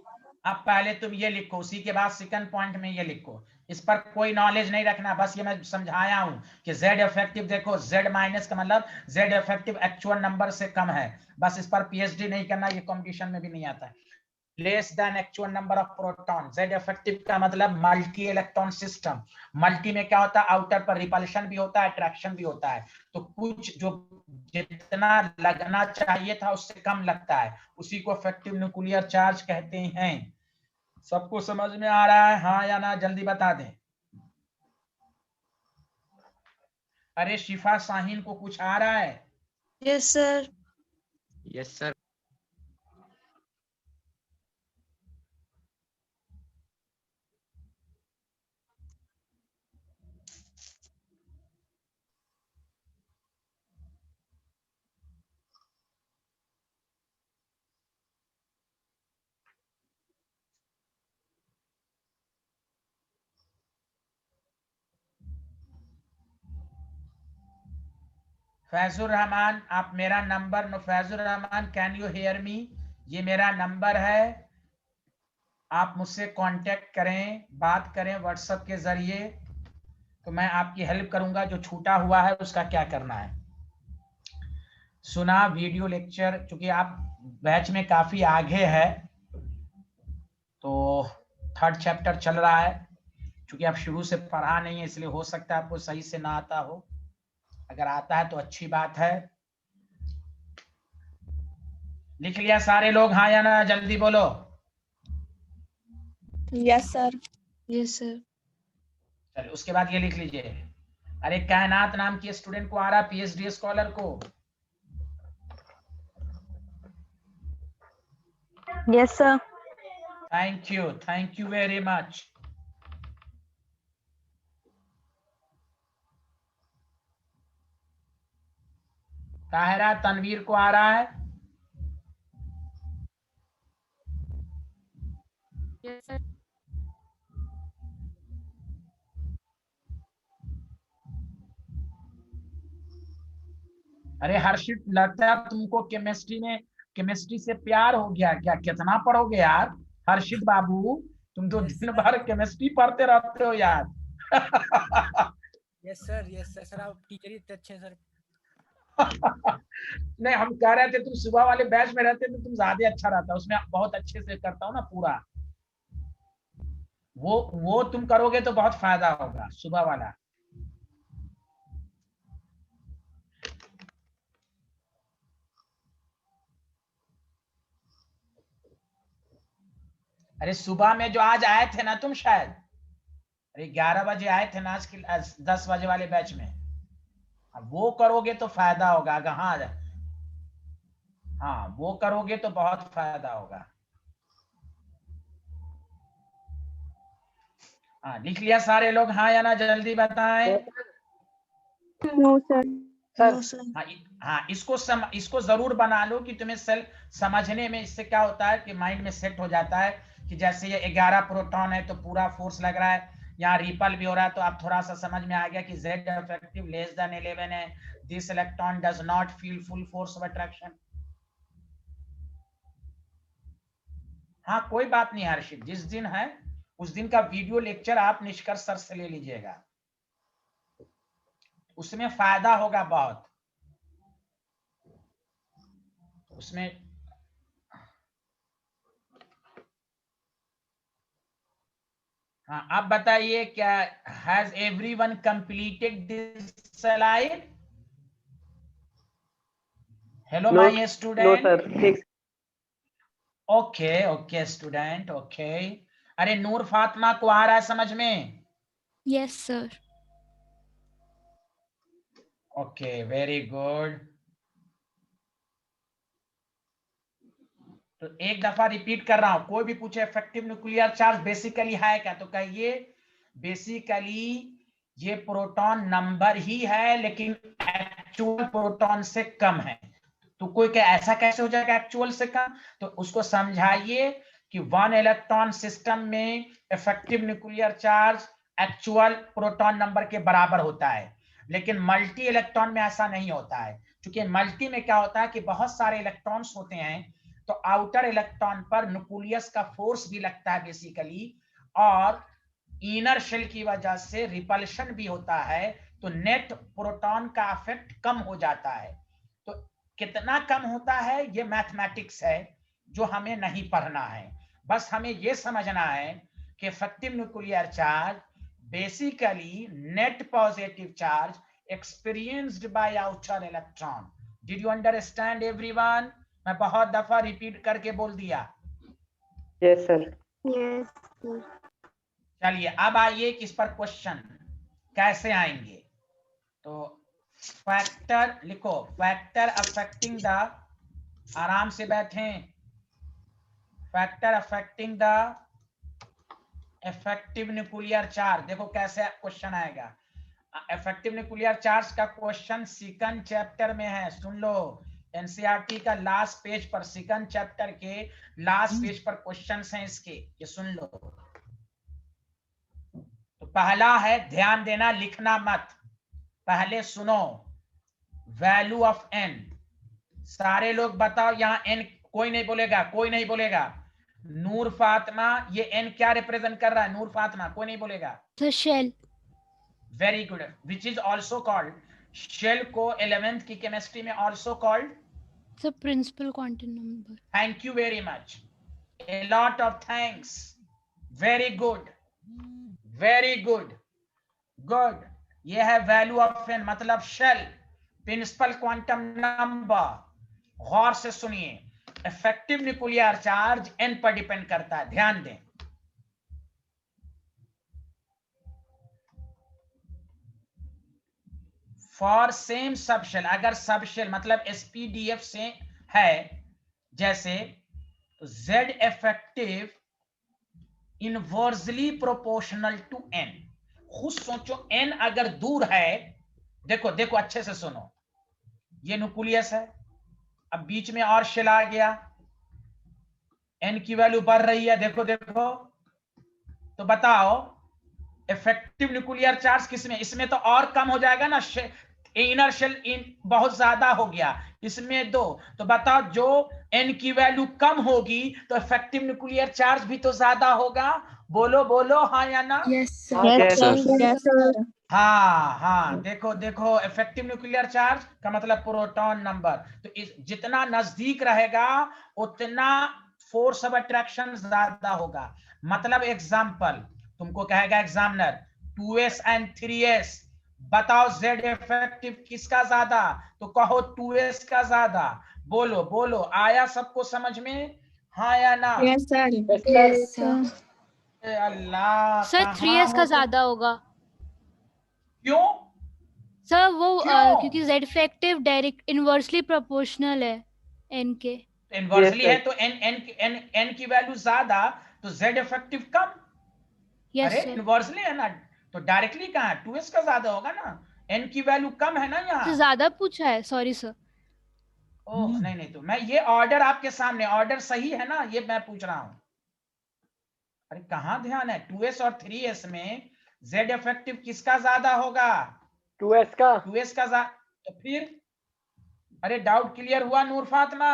अब पहले तुम ये लिखो, उसी के बाद सेकंड पॉइंट में ये लिखो। इस पर कोई नॉलेज नहीं रखना, बस ये मैं समझाया हूं कि Z इफेक्टिव, देखो Z माइनस का मतलब Z इफेक्टिव एक्चुअल नंबर से कम है, बस इस पर पीएचडी नहीं करना, ये कंपटीशन में भी नहीं आता है। Less than actual number of proton, Z effective का मतलब मल्टी इलेक्ट्रॉन सिस्टम। मल्टी में क्या होता है, आउटर पर रिपल्शन भी होता है, अट्रैक्शन भी होता है, तो कुछ जो जितना लगना चाहिए था उससे कम लगता है, उसी को इफेक्टिव न्यूक्लियर चार्ज कहते हैं। सबको समझ में आ रहा है, हाँ या ना? जल्दी बता दें। अरे शिफा शाहीन को कुछ आ रहा है? Yes, sir. Yes, sir. Faizur Rahman, आप मेरा number, Faizur Rahman can you hear me? ये मेरा नंबर है, आप मुझसे कांटेक्ट करें, बात करें व्हाट्सएप के जरिए, तो मैं आपकी हेल्प करूंगा। जो छूटा हुआ है उसका क्या करना है। सुना वीडियो लेक्चर, चूंकि आप बैच में काफी आगे है तो 3rd चैप्टर चल रहा है, चूंकि आप शुरू से पढ़ा नहीं है इसलिए हो सकता है आपको सही से ना आता हो, अगर आता है तो अच्छी बात है। लिख लिया सारे लोग, हाँ या ना? जल्दी बोलो। Yes, sir. Yes, sir. चलिए उसके बाद ये लिख लीजिए। अरे कायनात नाम की स्टूडेंट को आ रहा, पीएचडी स्कॉलर को? Yes, sir. Thank you very much. Tahira Tanveer को आ रहा है? Yes, sir. अरे हर्षित, लगता है तुमको केमिस्ट्री से प्यार हो गया क्या? कितना पढ़ोगे यार हर्षित बाबू, तुम तो दिन भर केमिस्ट्री पढ़ते रहते हो यार। यस सर आप टीचर ही इतने अच्छे हैं सर। नहीं, हम कह रहे थे तुम सुबह वाले बैच में रहते तो तुम ज्यादा अच्छा रहता, उसमें बहुत अच्छे से करता हूँ ना पूरा। वो तुम करोगे तो बहुत फायदा होगा, सुबह वाला। अरे सुबह में जो आज आए थे ना तुम, शायद अरे 11 बजे आए थे ना आज की 10 बजे वाले बैच में, अब वो करोगे तो फायदा होगा। हाँ वो करोगे तो बहुत फायदा होगा। हाँ, लिख लिया सारे लोग, हाँ या ना, जल्दी बताएं। No sir. सर हाँ, इसको जरूर बना लो कि तुम्हें सेल समझने में इससे क्या होता है कि माइंड में सेट हो जाता है कि जैसे ये 11 प्रोटॉन है तो पूरा फोर्स लग रहा है, यहाँ रिपल भी हो रहा है, तो आप थोड़ा सा समझ में आ गया कि Z इफेक्टिव लेस देन 11 है, this electron does not feel full force of attraction. हाँ, कोई बात नहीं हर्षित, जिस दिन है उस दिन का वीडियो लेक्चर आप निष्कर्ष सर से ले लीजिएगा, उसमें फायदा होगा बहुत। उसमें हाँ, आप बताइए, क्या has everyone completed this slide? Hello No, my no, student. sir. Okay okay student, okay. अरे नूर फातिमा को आ रहा है समझ में? Yes sir. Okay, very good. तो एक दफा रिपीट कर रहा हूं, कोई भी पूछे इफेक्टिव न्यूक्लियर चार्ज बेसिकली है क्या, तो कहिए बेसिकली ये प्रोटॉन नंबर ही है लेकिन एक्चुअल प्रोटॉन से कम है। तो कोई क्या ऐसा कैसे हो जाएगा एक्चुअल से कम? तो उसको समझाइए कि 1 इलेक्ट्रॉन सिस्टम में effective nuclear charge actual proton number के बराबर होता है, लेकिन मल्टी इलेक्ट्रॉन में ऐसा नहीं होता है। क्योंकि मल्टी में क्या होता है कि बहुत सारे इलेक्ट्रॉन्स होते हैं, तो आउटर इलेक्ट्रॉन पर न्यूक्लियस का फोर्स भी लगता है बेसिकली, और इनर शेल की वजह से रिपल्शन भी होता है, तो नेट प्रोटॉन का इफेक्ट कम हो जाता है। तो कितना कम होता है ये मैथमेटिक्स है जो हमें नहीं पढ़ना है, बस हमें ये समझना है कि effective nuclear charge basically net positive charge experienced by outer electron. Did you understand everyone? मैं बहुत दफा रिपीट करके बोल दिया। Yes, sir. Yes sir. चलिए अब आइए कि इस पर क्वेश्चन कैसे आएंगे। तो फैक्टर लिखो, फैक्टर अफेक्टिंग द, आराम से बैठें, factor affecting the effective nuclear charge. देखो कैसे क्वेश्चन आएगा। इफेक्टिव न्यूक्लियर चार्ज का क्वेश्चन सेकंड चैप्टर में है, सुन लो। एनसीईआरटी का लास्ट पेज पर, सेकंड चैप्टर के लास्ट पेज पर क्वेश्चंस हैं इसके, ये सुन लो। तो पहला है, ध्यान देना, लिखना मत, पहले सुनो। वैल्यू ऑफ एन, सारे लोग बताओ यहाँ एन, कोई नहीं बोलेगा, कोई नहीं बोलेगा। नूर फातिमा, ये एन क्या रिप्रेजेंट कर रहा है? नूर फातिमा, कोई नहीं बोलेगा। The shell. Very good. Which is also called, shell को 11th की केमिस्ट्री में also called the principal quantum number. Thank you very much, a lot of thanks, very good, very good, good। ये है वैल्यू ऑफ एन, मतलब shell, principal quantum number. गौर से सुनिए, effective nuclear charge N पर depend करता है, ध्यान दें। फॉर सेम सबशेल, अगर सबशेल मतलब एसपीडीएफ से है, जैसे Z effective inversely proportional to n। खुद सोचो, n अगर दूर है, देखो देखो अच्छे से सुनो, ये न्यूक्लियस है, अब बीच में और शेल आ गया, n की वैल्यू बढ़ रही है, देखो देखो। तो बताओ इफेक्टिव न्यूक्लियर चार्ज किसमें? इसमें तो और कम हो जाएगा ना, इनर शेल बहुत ज्यादा हो गया, इसमें 2। तो बताओ जो n की वैल्यू कम होगी तो इफेक्टिव न्यूक्लियर चार्ज भी तो ज्यादा होगा। बोलो बोलो, हाँ या ना? Yes Yes, sir. सर। हाँ हाँ, देखो देखो, इफेक्टिव न्यूक्लियर चार्ज का मतलब प्रोटॉन नंबर। तो जितना नजदीक रहेगा उतना फोर्स ऑफ अट्रैक्शन ज्यादा होगा। मतलब एग्जाम्पल, तुमको कहेगा एग्जामिनर 2s एंड 3s, बताओ Z इफेक्टिव किसका ज्यादा? तो कहो 2s का ज्यादा। बोलो बोलो, आया सबको समझ में, हाँ या ना? Yes sir. Yes sir. Allah, sir कहाँ 3s हो का तुम? ज्यादा होगा क्यों? सर, वो क्यों? क्योंकि Z effective direct inversely proportional है n के। इनवर्सली Yes, है sir. तो n की वैल्यू ज्यादा, तो Z इफेक्टिव कम। यस अरे सर, इनवर्सली है ना, तो डायरेक्टली कहाँ है, 2s का ज्यादा होगा ना, n की वैल्यू कम है ना यहाँ। ज्यादा पूछा है, सॉरी सर। ओह नहीं नहीं, तो मैं ये ऑर्डर आपके सामने, ऑर्डर सही है ना, ये मैं पूछ रहा हूँ। अरे कहाँ ध्यान है, 2s और 3s में z इफेक्टिव किसका ज्यादा होगा, 2s का 2s का ज्यादा। तो फिर अरे डाउट क्लियर हुआ नूर फातिमा?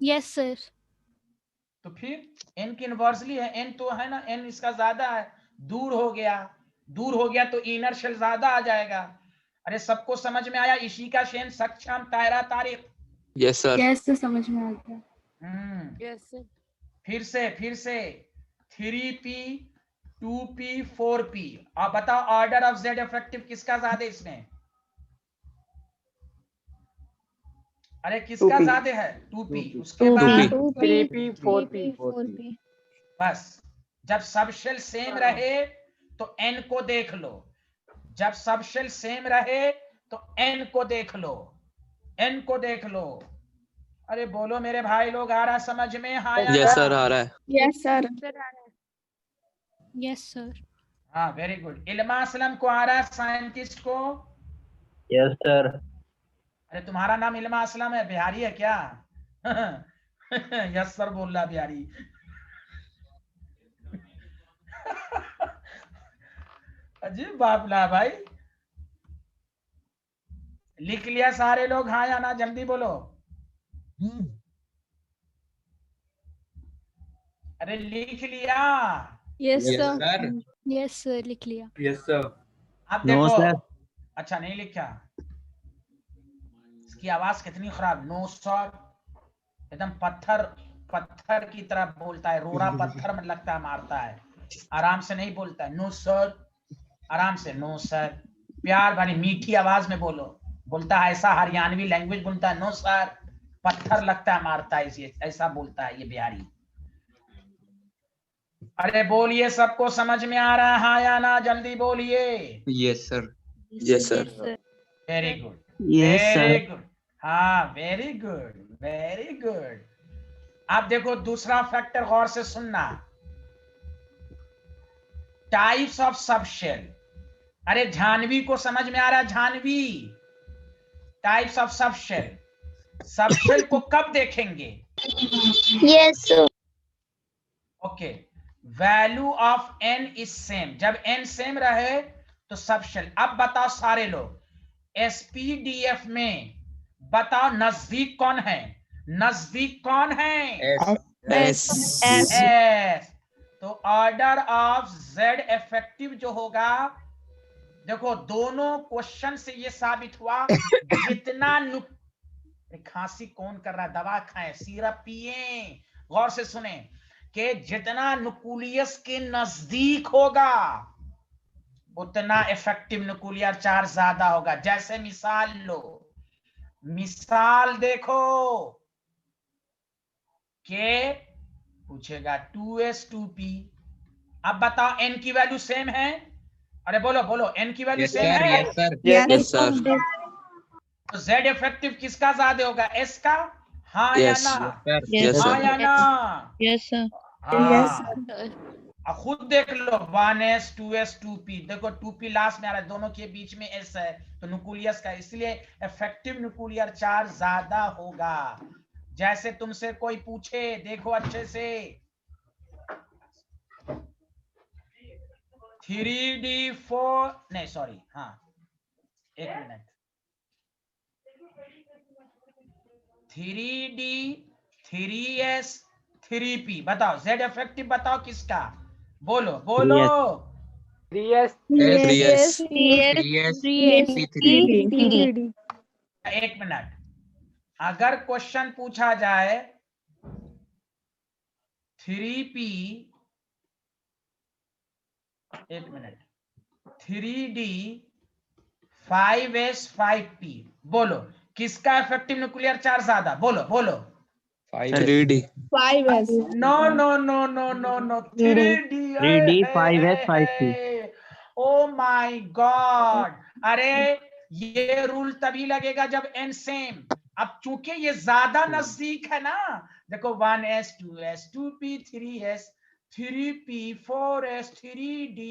यस सर, तो फिर n की इनवर्सली है, n तो है ना, n इसका ज्यादा है, दूर हो गया, दूर हो गया तो इनर शेल ज्यादा आ जाएगा। अरे सबको समझ में आया, Ishika, Shane, Saksham, Tayra, Tariq? Yes, sir. Yes sir, समझ में आ गया। यस सर, फिर से 3p 2p 4p। आप बताओ ऑर्डर ऑफ z इफेक्टिव किसका ज्यादा इसमें? अरे किसका 2p ज्यादा है? 2p। उसके 2p बाद 3p 4p 4p। बस जब सब शेल सेम रहे तो n को देख लो, जब सब शेल सेम रहे तो n को देख लो, n को देख लो। अरे बोलो मेरे भाई लोग, आ रहा समझ में? हाँ या Yes, ना? sir. आ रहा है. Yes sir. यस सर, हाँ वेरी गुड। इल्मा असलम को आ रहा है, साइंटिस्ट को? Yes sir. अरे तुम्हारा नाम इल्मा असलम है, बिहारी है क्या? यस सर बोल रहा बिहारी। अजीब बापला भाई। लिख लिया सारे लोग, हाँ या ना? जल्दी बोलो। अरे लिख लिया? Yes Yes, sir. sir. Yes sir, लिख लिया। Yes, sir. आप देखो। अच्छा नहीं लिखा, इसकी आवाज कितनी खराब, नो सर, एकदम पत्थर पत्थर की तरह बोलता है, रोड़ा पत्थर में लगता है, मारता है, आराम से नहीं बोलता है। नो सर, आराम से, नो सर, प्यार भरी मीठी आवाज में बोलो। बोलता है ऐसा, हरियाणवी लैंग्वेज बोलता है, नो सर, पत्थर लगता है, मारता है, इसे ऐसा बोलता है ये बिहारी। अरे बोलिए, सबको समझ में आ रहा है हाँ या ना? जल्दी बोलिए। Yes, sir. Yes, sir. Very good, Yes, sir. Very good, हाँ वेरी गुड, वेरी गुड। आप देखो दूसरा फैक्टर गौर से सुनना, टाइप्स ऑफ सबशेल। अरे जानवी को समझ में आ रहा है? Janvi, types of subshell, subshell को कब देखेंगे? Yes sir. Okay, value of n is same, जब n सेम रहे तो सबशेल। अब बताओ सारे लोग, SPDF में बताओ नजदीक कौन है? नजदीक कौन है? S. S। तो ऑर्डर ऑफ Z इफेक्टिव जो होगा, देखो दोनों क्वेश्चन से ये साबित हुआ, जितना खांसी कौन कर रहा है, दवा खाएं, सिरप पिए, गौर से सुने, कि जितना न्यूक्लियस के नजदीक होगा उतना इफेक्टिव न्यूक्लियर चार्ज ज्यादा होगा। जैसे मिसाल लो, मिसाल देखो, के पूछेगा 2s 2p। अब बताओ n की वैल्यू सेम है? अरे बोलो बोलो, n की वैल्यू Yes, सेम sir. है? Yes, sir. Yes, Yes, sir. तो z इफेक्टिव किसका ज्यादा होगा, s का? हाँ Yes. या ना? Yes, हाँ sir. या ना? Yes sir. हाँ, अब खुद देख लो, 1s 2s 2p, देखो 2p लास्ट में आ रहा है, दोनों के बीच में s है, तो न्यूक्लियस का, इसलिए इफेक्टिव न्यूक्लियर चार्ज ज्यादा होगा। जैसे तुमसे कोई पूछे, देखो अच्छे से, 3d4 नहीं सॉरी, हाँ एक मिनट, 3d 3s 3p, बताओ z इफेक्टिव बताओ किसका? बोलो बोलो। 3s 3s. 3s 3s. P3D। एक मिनट, अगर क्वेश्चन पूछा जाए 3p, एक मिनट, 3d 5s 5p, बोलो किसका इफेक्टिव न्यूक्लियर चार्ज ज्यादा? बोलो बोलो। 3D. 5s। No no no no no no, 3d 3D 5s 5p। Oh my god, अरे ये रूल तभी लगेगा जब n सेम। अब चूंकि ये ज्यादा नजदीक है ना, देखो 1s 2s 2p 3s, 3p 4s 3d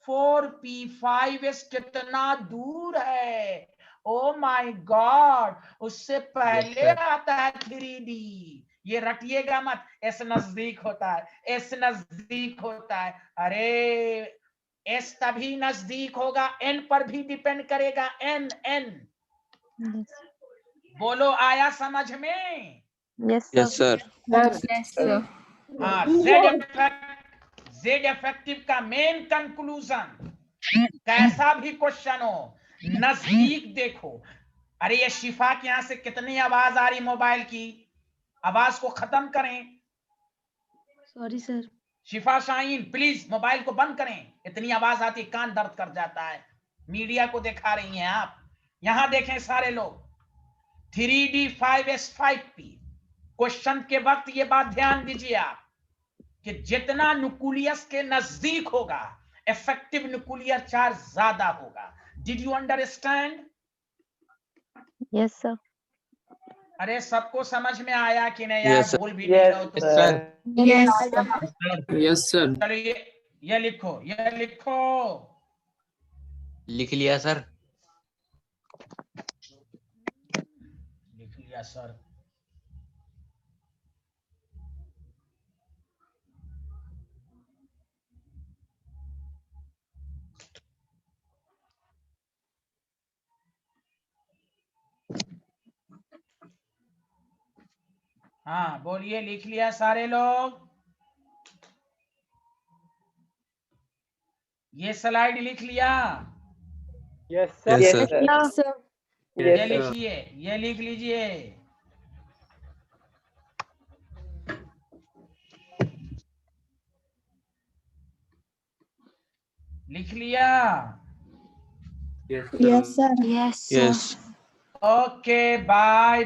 4p 5s कितना दूर है? ओ माय गॉड, उससे पहले आता है 3d। ये रटिएगा मत, एस नजदीक होता है, एस नजदीक होता है। अरे एस तभी नजदीक होगा, एन पर भी डिपेंड करेगा। एन एन बोलो, आया समझ में? Yes, sir. हाँ, जेड इफेक्टिव का मेन कंक्लूजन, कैसा भी क्वेश्चन हो, नजदीक देखो। अरे ये शिफा के यहां से कितनी आवाज आ रही मोबाइल की, आवाज को खत्म करें। Sorry sir. Shifa Shaheen please mobile को बंद करें, इतनी आवाज आती, कान दर्द कर जाता है। मीडिया को दिखा रही हैं आप, यहां देखें सारे लोग। 3d 5s 5p क्वेश्चन के वक्त ये बात ध्यान दीजिए आप कि जितना न्यूक्लियस के नजदीक होगा, इफेक्टिव न्यूक्लियर चार्ज ज्यादा होगा। Did you understand? Yes, sir. अरे सबको समझ में आया कि नहीं? Yes, यार sir. भूल भी नहीं रहो तुम। चलो ये लिखो, ये लिखो। लिख लिया सर। लिख लिया सर। हाँ बोलिए, लिख लिया सारे लोग? ये स्लाइड लिख लिया? Yes, sir. Yes, sir. Yes, sir. ये लिखिए, ये लिख लीजिए। लिख लिया? Yes, sir. Yes, sir. Yes. Okay bye.